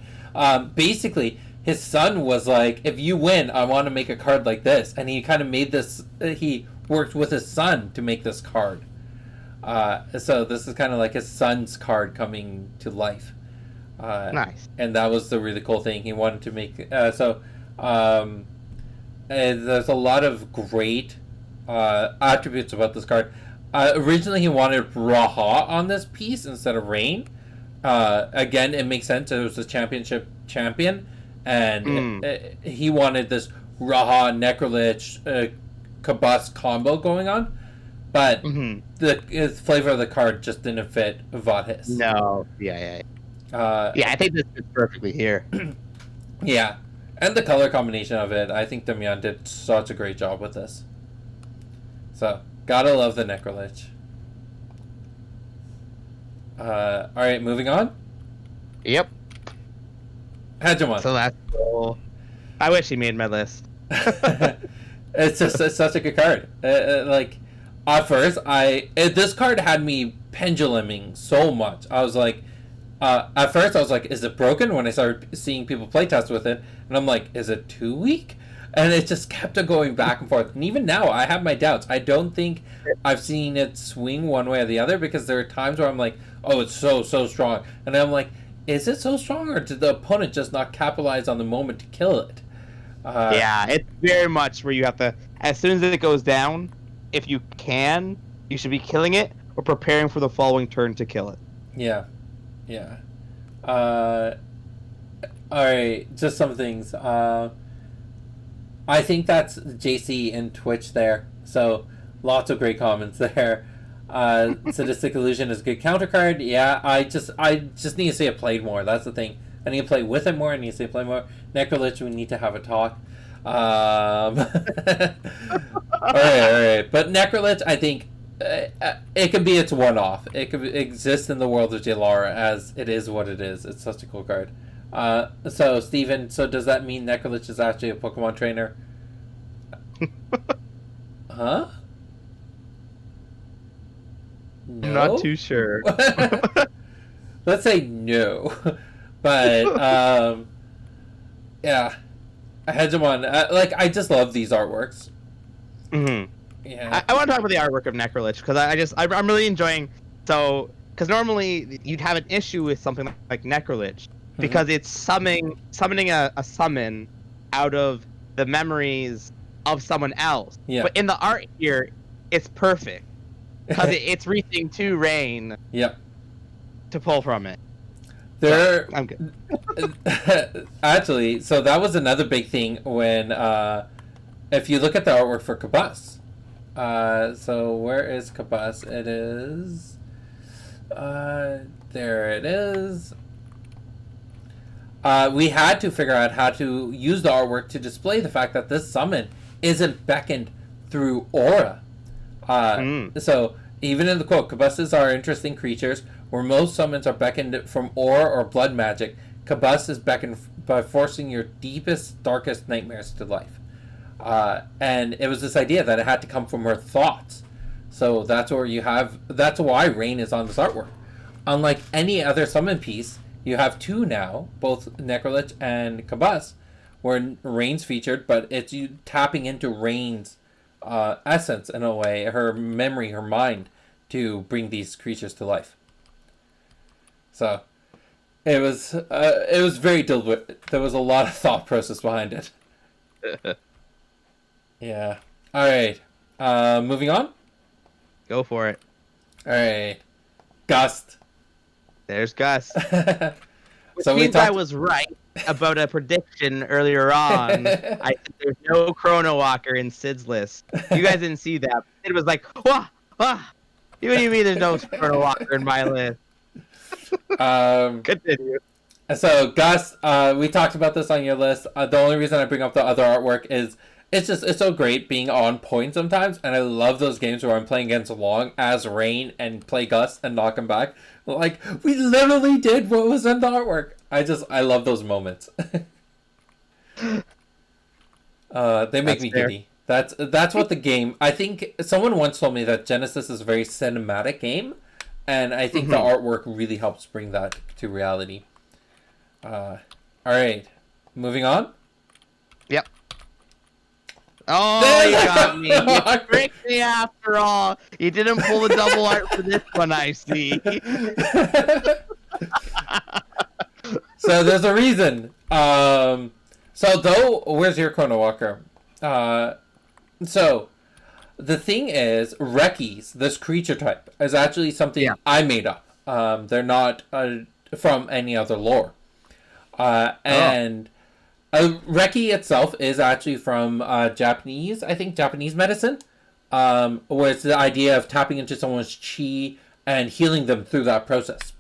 basically, his son was like, "If you win, I want to make a card like this," and he kind of made this. He worked with his son to make this card. So this is kind of like his son's card coming to life. Nice. And that was the really cool thing. He wanted to make there's a lot of great attributes about this card. Originally he wanted Raha on this piece instead of Rain. Again, it makes sense. It was a championship champion, and he wanted this Raha Necrolich Kabus combo going on. But the flavor of the card just didn't fit Vadhis. No, I think this fits perfectly here. Yeah, And the color combination of it, I think Damian did such a great job with this. So, gotta love the Necrolich. Alright, moving on. Yep. Hegemon. So that's cool. I wish he made my list. It's such a good card. Like, at first, this card had me penduluming so much. I was like, at first I was like, is it broken? When I started seeing people playtest with it, and I'm like, is it too weak? And it just kept on going back and forth. And even now, I have my doubts. I don't think I've seen it swing one way or the other, because there are times where I'm like, oh, it's so strong. And I'm like, is it so strong, or did the opponent just not capitalize on the moment to kill it? Yeah, it's very much where you have to, as soon as it goes down, if you can, you should be killing it or preparing for the following turn to kill it. Yeah. Alright, just some things. I think that's JC and Twitch there. So, lots of great comments there. Sadistic Illusion is a good counter card. Yeah, I just need to see it played more. That's the thing. I need to play with it more. I need to see it play more. Necrolich, we need to have a talk. Alright. But Necrolich, I think it could be its one-off. It could exist in the world of Jailara as it is what it is. It's such a cool card. So, Steven, does that mean Necrolich is actually a Pokemon trainer? Huh? No? Not too sure. Let's say no. But, yeah. Hegemon, I just love these artworks. Mm-hmm. Yeah. I want to talk about the artwork of Necrolich, because I'm really enjoying, because normally you'd have an issue with something like Necrolich, because it's summoning a summon out of the memories of someone else. Yeah. But in the art here, it's perfect, because it's reaching to Rain. Yep. To pull from it. I'm good. Actually, so that was another big thing when, if you look at the artwork for Kabus. So where is Kabus? It is, there it is. We had to figure out how to use the artwork to display the fact that this summon isn't beckoned through aura. So even in the quote, Kabuses are interesting creatures where most summons are beckoned from aura or blood magic. Kabus is beckoned by forcing your deepest, darkest nightmares to life. And it was this idea that it had to come from her thoughts. So that's why Rain is on this artwork. Unlike any other summon piece, you have two now, both Necrolich and Kabus, where Rain's featured, but it's you tapping into Rain's essence in a way, her memory, her mind, to bring these creatures to life. So it was very deliberate. There was a lot of thought process behind it. Yeah. All right. Moving on. Go for it. All right. Gust. There's Gus. Which So means I was right about a prediction earlier on. I said there's no Chrono Walker in Sid's list. You guys didn't see that. Sid was like, wah, wah. What do you mean there's no Chrono Walker in my list? Continue. So Gus, we talked about this on your list. The only reason I bring up the other artwork is it's so great being on point sometimes, and I love those games where I'm playing against Long as Rain and play Gus and knock him back. Like, we literally did what was in the artwork. I love those moments. They make me giddy. That's what the game. I think someone once told me that Genesis is a very cinematic game, and I think the artwork really helps bring that to reality. All right, moving on. Yep. Oh, you got me. You tricked me after all. You didn't pull the double art for this one, I see. So there's a reason. Where's your Chrono Walker? So the thing is, Rekis, this creature type, is actually something I made up. They're not from any other lore. Reki itself is actually from Japanese medicine, where it's the idea of tapping into someone's chi and healing them through that process.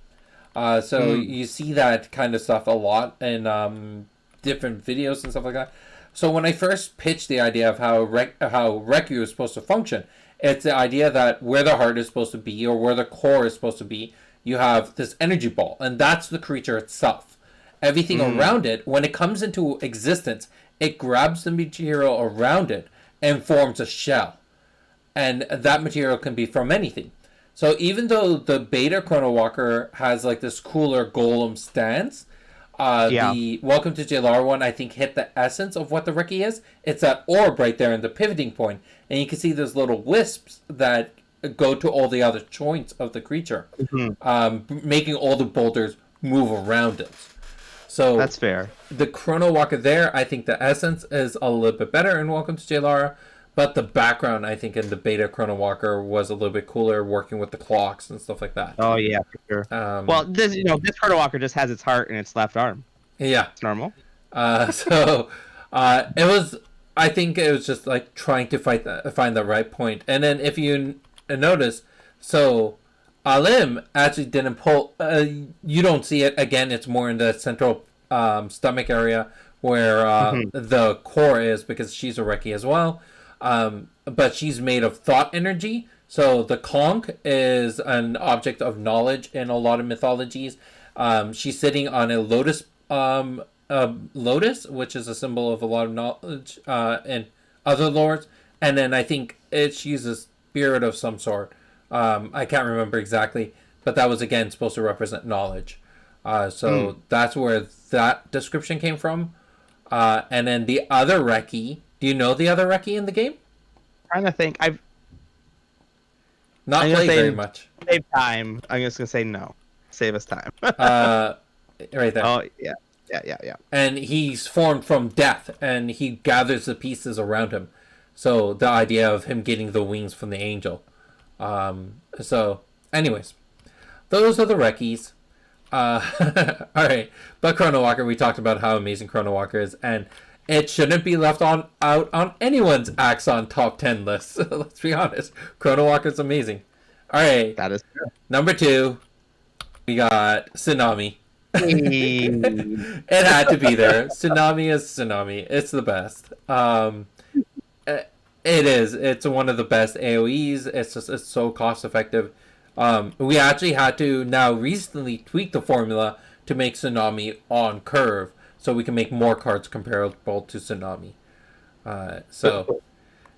You see that kind of stuff a lot in different videos and stuff like that. So when I first pitched the idea of how Reku is supposed to function, it's the idea that where the heart is supposed to be or where the core is supposed to be, you have this energy ball, and that's the creature itself. Everything around it, when it comes into existence, it grabs the material around it and forms a shell. And that material can be from anything. So even though the beta Chrono Walker has like this cooler golem stance, the Welcome to Jalar one, I think, hit the essence of what the Reki is. It's that orb right there in the pivoting point. And you can see those little wisps that go to all the other joints of the creature, making all the boulders move around it. So that's fair. The Chrono Walker there, I think the essence is a little bit better in Welcome to Jalara. But the background, I think, in the beta Chrono Walker was a little bit cooler, working with the clocks and stuff like that. Oh yeah, for sure. Well, this Chrono Walker just has its heart in its left arm. Yeah, it's normal. It was. I think it was just like trying to find the right point. And then if you notice, so Alim actually didn't pull. You don't see it again. It's more in the central stomach area where the core is, because she's a Reki as well. But she's made of thought energy. So the conch is an object of knowledge in a lot of mythologies. She's sitting on a lotus, which is a symbol of a lot of knowledge in other lores. And then I think she's a spirit of some sort. I can't remember exactly, but that was again supposed to represent knowledge. So that's where that description came from. And then the other Reki. Do you know the other Reki in the game? I'm trying to think. I've not played very much. Save time. I'm just gonna say no. Save us time. Right there. Oh yeah. And he's formed from death, and he gathers the pieces around him. So the idea of him getting the wings from the angel. So, anyways, those are the Rekis. All right, but Chrono Walker. We talked about how amazing Chrono Walker is, and it shouldn't be left out on anyone's Axon top 10 list. Let's be honest. Chrono Walker's amazing. All right. That is true. Number 2, we got Tsunami. It had to be there. Tsunami is Tsunami. It's the best. It is. It's one of the best AoEs. It's so cost effective. We actually had to now recently tweak the formula to make Tsunami on curve, so we can make more cards comparable to Tsunami. So,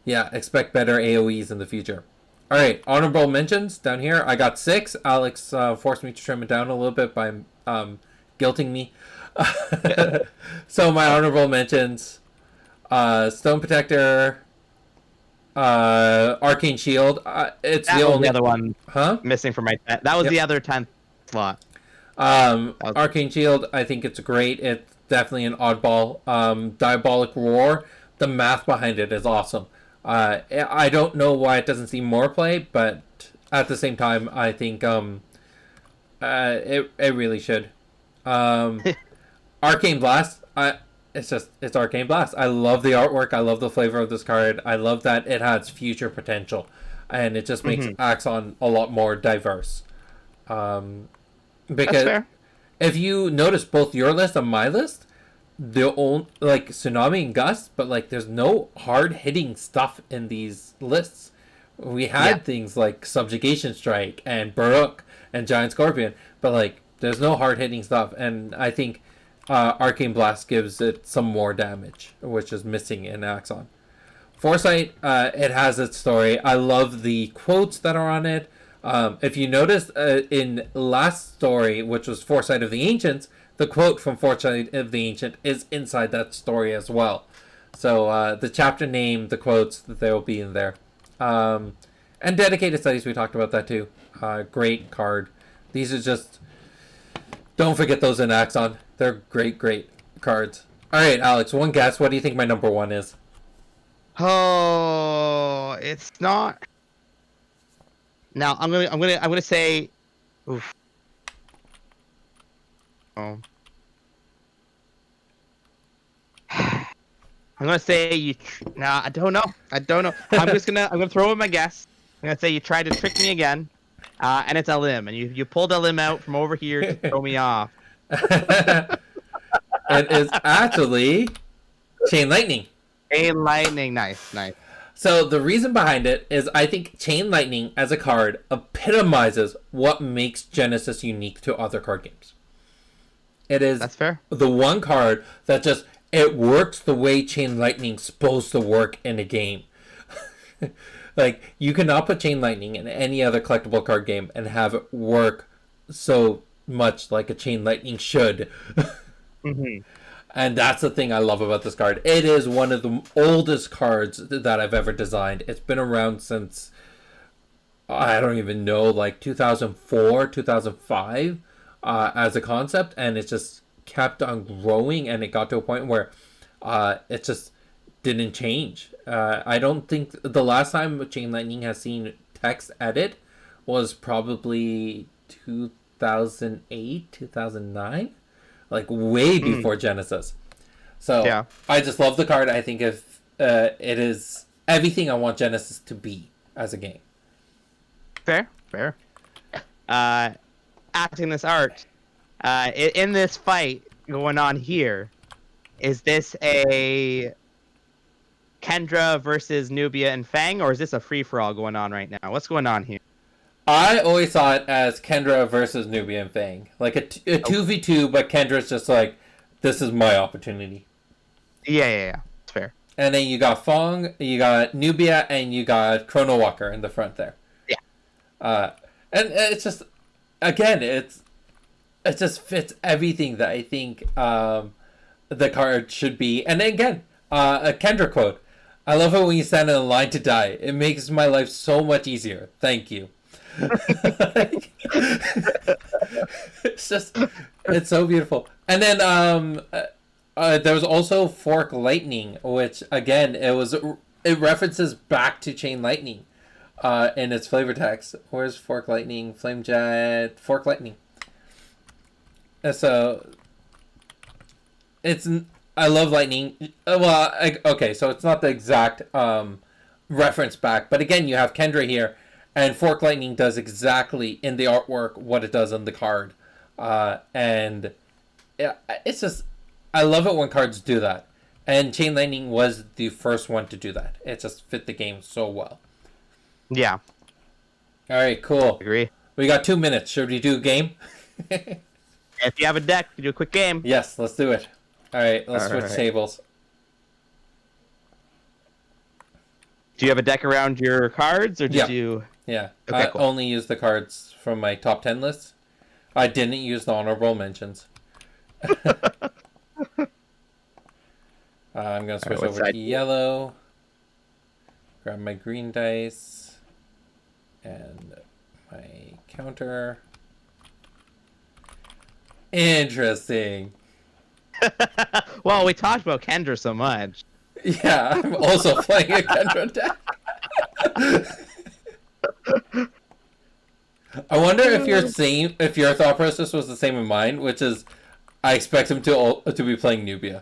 yeah, expect better AoEs in the future. All right, honorable mentions down here. I got 6. Alex forced me to trim it down a little bit by guilting me. So my honorable mentions: Stone Protector, Arcane Shield. It's that the was only the other one. Missing from my. That was the other 10th slot. Arcane Shield, I think it's great. It's definitely an oddball. Diabolic Roar, the math behind it is awesome. I don't know why it doesn't see more play, but at the same time, I think it really should. Arcane Blast, it's Arcane Blast. I love the artwork. I love the flavor of this card. I love that it has future potential, and it just makes Axon a lot more diverse. Because if you notice both your list and my list, they're all like Tsunami and Gust, but like there's no hard hitting stuff in these lists. We had things like Subjugation Strike and Baruch and Giant Scorpion, but like there's no hard hitting stuff, and I think Arcane Blast gives it some more damage, which is missing in Axon. Foresight, it has its story. I love the quotes that are on it. If you notice in last story, which was Foresight of the Ancients, the quote from Foresight of the Ancient is inside that story as well. So the chapter name, the quotes, they will be in there. And Dedicated Studies, we talked about that too. Great card. These are just... Don't forget those in Axon. They're great cards. All right, Alex, one guess. What do you think my number 1 is? Oh, it's not... Now I'm gonna say, oof. Oh. I'm gonna say you. Nah, I don't know. I'm gonna throw in my guess. I'm gonna say you tried to trick me again, and it's a limb, and you pulled a limb out from over here to throw me off. It is actually Chain Lightning. Chain Lightning, nice, nice. So the reason behind it is I think Chain Lightning as a card epitomizes what makes Genesis unique to other card games. It is That's fair. the one card that just it works the way Chain Lightning's supposed to work in a game. Like you cannot put Chain Lightning in any other collectible card game and have it work so much like a Chain Lightning should. Mm-hmm. And that's the thing I love about this card. It is one of the oldest cards that I've ever designed. It's been around since, I don't even know, like 2004, 2005 as a concept. And it just kept on growing. And it got to a point where it just didn't change. I don't think the last time Chain Lightning has seen text edit was probably 2008, 2009. Like way before Genesis. So Yeah. I just love the card. I think if it is everything I want Genesis to be as a game. Fair. Acting this art, in this fight going on here, is this a Kendra versus Nubia and Fang, or is this a free-for-all going on right now? What's going on here? I always saw it as Kendra versus Nubia and Fang. Like a 2v2, but Kendra's just like, this is my opportunity. Yeah. It's fair. And then you got Fong, you got Nubia, and you got Chrono Walker in the front there. Yeah. And it's just, again, it just fits everything that I think the card should be. And then again, a Kendra quote. I love it when you stand in a line to die. It makes my life so much easier. Thank you. It's so beautiful. And then there was also Fork Lightning, which again it references back to Chain Lightning in its flavor text. Where's Fork Lightning, Flame Jet, Fork Lightning? And so I love Lightning. Okay, so it's not the exact reference back, but again you have Kendra here. And Fork Lightning does exactly in the artwork what it does on the card. And it's just, I love it when cards do that. And Chain Lightning was the first one to do that. It just fit the game so well. Yeah. All right, cool. Agree. We got 2 minutes. Should we do a game? If you have a deck, you do a quick game. Yes, let's do it. All right, let's switch tables. Do you have a deck around your cards, or did you... Yeah, okay, I cool. only used the cards from my top 10 list. I didn't use the honorable mentions. I'm going to switch over to yellow. Grab my green dice. And my counter. Interesting. Well, we talked about Kendra so much. Yeah, I'm also playing a Kendra deck. I wonder if your thought process was the same in mine, which is I expect him to be playing Nubia.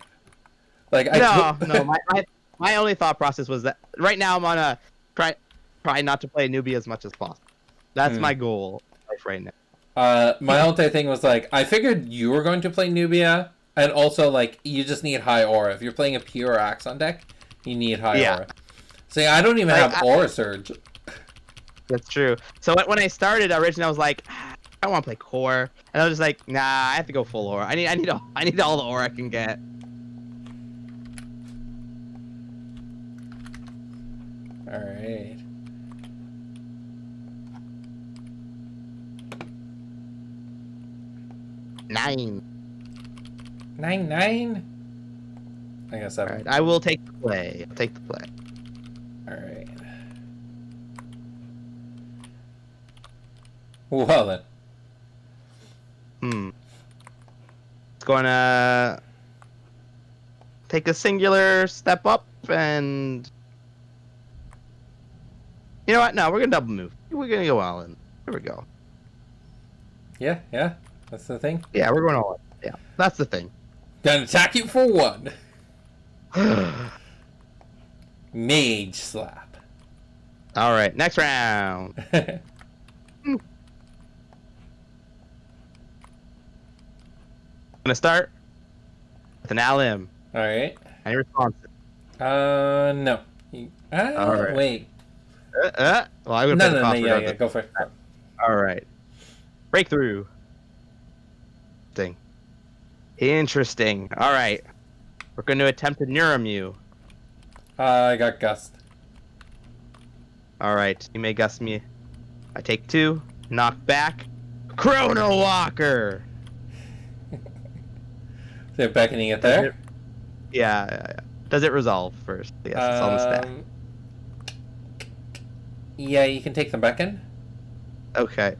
Like No. My only thought process was that right now I'm on a try not to play Nubia as much as possible. That's my goal right now. My whole thing was like I figured you were going to play Nubia, and also like you just need high aura. If you're playing a pure Axon deck, you need high aura. See, I don't even have Aura Surge. That's true. So when I started originally, I was like, I want to play core, and I was just like, nah, I have to go full aura. I need all the aura I can get. All right. Nine. 9. I guess 7. All right, I will take the play. I'll take the play. All right. Well then. It's gonna take a singular step up, and you know what? No, we're gonna double move. We're gonna go all in. Here we go. Yeah. That's the thing. Yeah, we're going all in. Yeah, that's the thing. Gonna attack you for 1. Mage slap. All right, next round. Gonna start To now him. All right. Any response? No. All right. Wait. Well, I'm gonna No, put the no, no. cost Yeah, go for it. Go. All right. Breakthrough. Interesting. All right. We're going to attempt to Neurum you. I got gust. All right. You may gust me. I take 2. Knock back. Chrono Walker. Is it beckoning it there? Yeah. Does it resolve first? Yes, it's on the stack. Yeah, you can take the beckon. Okay.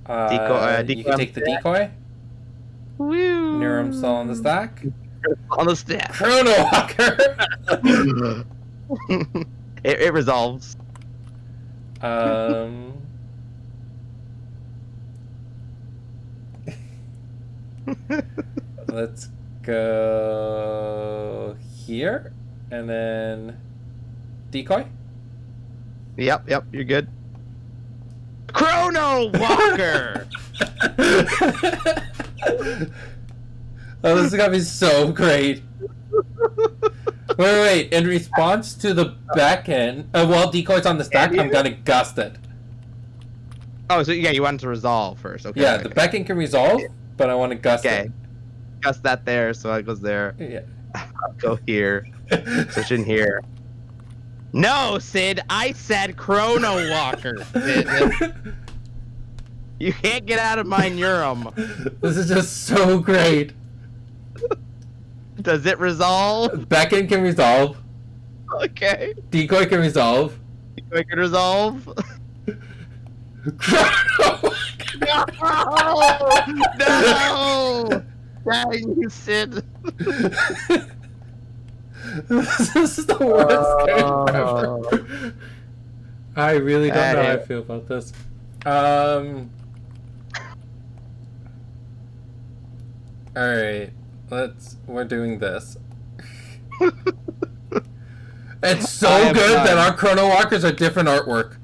Decoy, decoy you can take the decoy. Woo. Neurum still on the stack. On the stack. Chrono Walker. it resolves. Let's go here, and then decoy. Yep, you're good. Chrono Walker! Oh, this is gonna be so great. Wait. In response to the back end, while decoy's on the stack, I'm gonna gust it. Oh, so yeah, you wanted to resolve first. Okay. Yeah, okay. the back end can resolve, but I want to gust Okay. it. Gust that there, so it goes there. Yeah. I'll go here. Switch in here. No, Sid, I said Chrono Walker. Sid. You can't get out of my Neurum. This is just so great. Does it resolve? Back end can resolve. Okay. Decoy can resolve. Decoy can resolve. Chrono. No! Dang you, Sid. This is the worst game ever. I really don't know how I feel about this. Alright. We're doing this. It's so good that our Chrono Walkers are different artwork.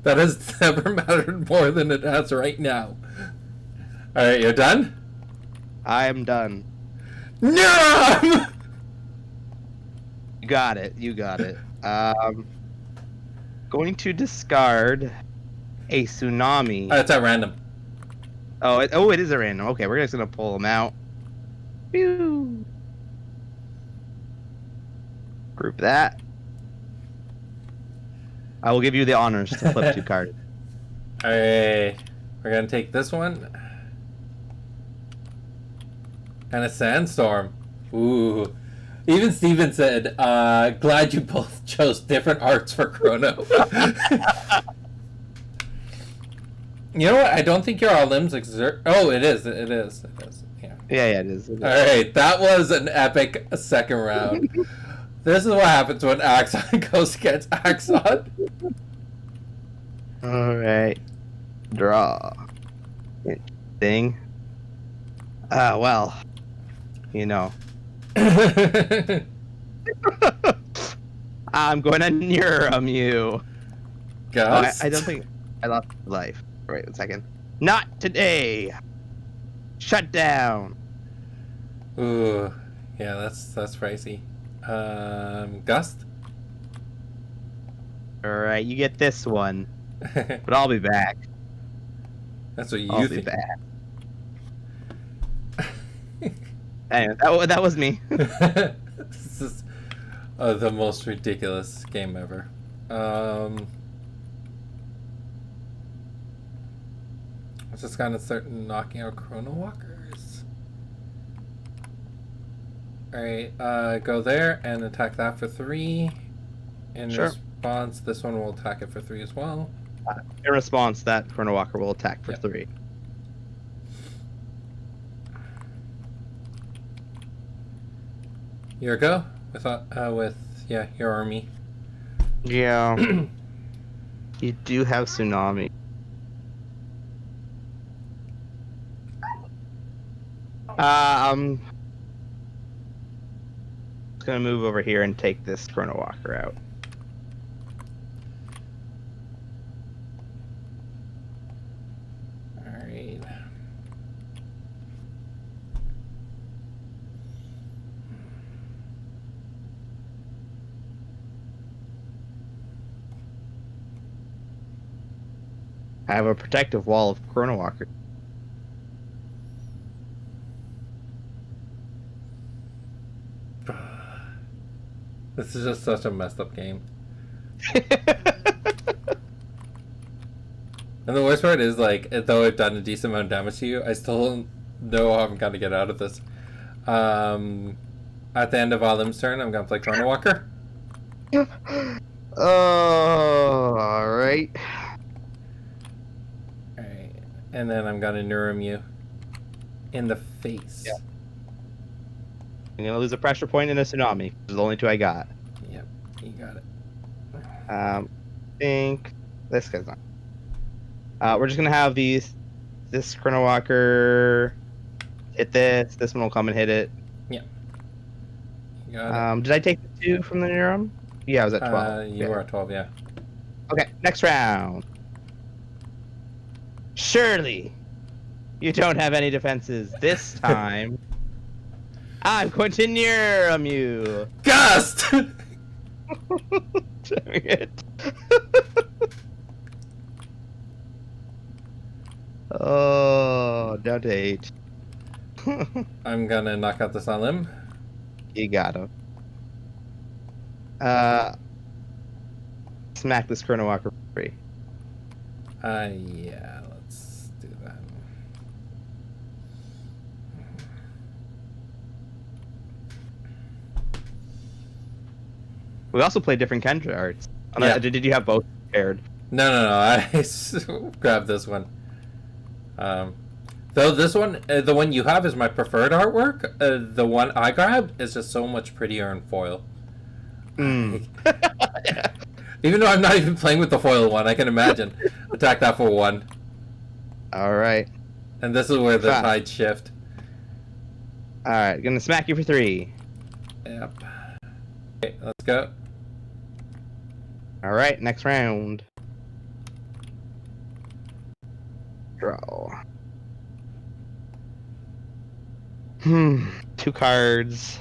That has never mattered more than it has right now. Alright, you're done? I am done. No! You got it. Going to discard a tsunami. It's at random. It is a random. Okay, we're just gonna pull them out. Pew. Group that. I will give you the honors to flip 2 cards. Alright. We're gonna take this one. And a sandstorm. Ooh. Even Steven said, glad you both chose different arts for Chrono. You know what? I don't think your limbs exert. Oh, it is. It is. Yeah. Yeah, it is. Alright, that was an epic second round. This is what happens when Axon goes against Axon. Alright. Draw. Thing. Well. You know. I'm going to Neurum you. Gust? I don't think I lost life. Wait 1 second. Not today. Shut down. Ooh. Yeah, that's pricey. Gust? Alright, you get this one. But I'll be back. That's what you I'll think. be back. Anyway, that was me. This is the most ridiculous game ever. I'm just gonna start knocking out Chrono Walkers. Alright, go there and attack that for 3. In response, this one will attack it for 3 as well. In response, that Chrono Walker will attack for 3. Your go with your army. Yeah. You do have tsunami. I'm just gonna move over here and take this Chrono Walker out. Alright. I have a protective wall of Chrono Walker. This is just such a messed up game. And the worst part is, like, though I've done a decent amount of damage to you, I still know how I'm gonna get out of this. At the end of Alim's turn, I'm gonna play Chrono Walker. Oh, alright. Alright. And then I'm gonna Neurum you in the face. Yeah. I'm gonna lose a pressure point and a tsunami. Those are the only two I got. Yep, you got it. I think this guy's not. We're just gonna have this Chrono Walker hit this. This one will come and hit it. Yeah. You got it. Did I take the 2 from the Neurum? Yeah, I was at 12. You were at 12, yeah. Okay, next round. Surely, you don't have any defenses this time. I'm going to Neurum you. Gust! Damn it. Oh, down to 8. I'm gonna knock out this Alim. You got him. Smack this Chrono Walker for free. Yeah, let's do that. We also played different Kendra arts. Yeah. Did you have both paired? No, I grabbed this one. Though this one, the one you have is my preferred artwork. The one I grabbed is just so much prettier in foil. Mm. Even though I'm not even playing with the foil one, I can imagine. Attack that for 1. Alright. And this is where the tides shift. Alright, gonna smack you for 3. Yep. Okay, let's go. Alright, next round. Draw. 2 cards.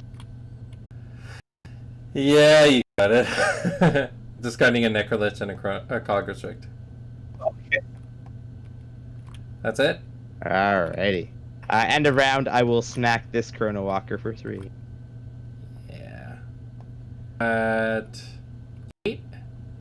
Yeah, you got it. Discarding a Necrolich and a Cog Restrict. Okay. That's it? Alrighty. End of round, I will smack this Chrono Walker for 3. Yeah. At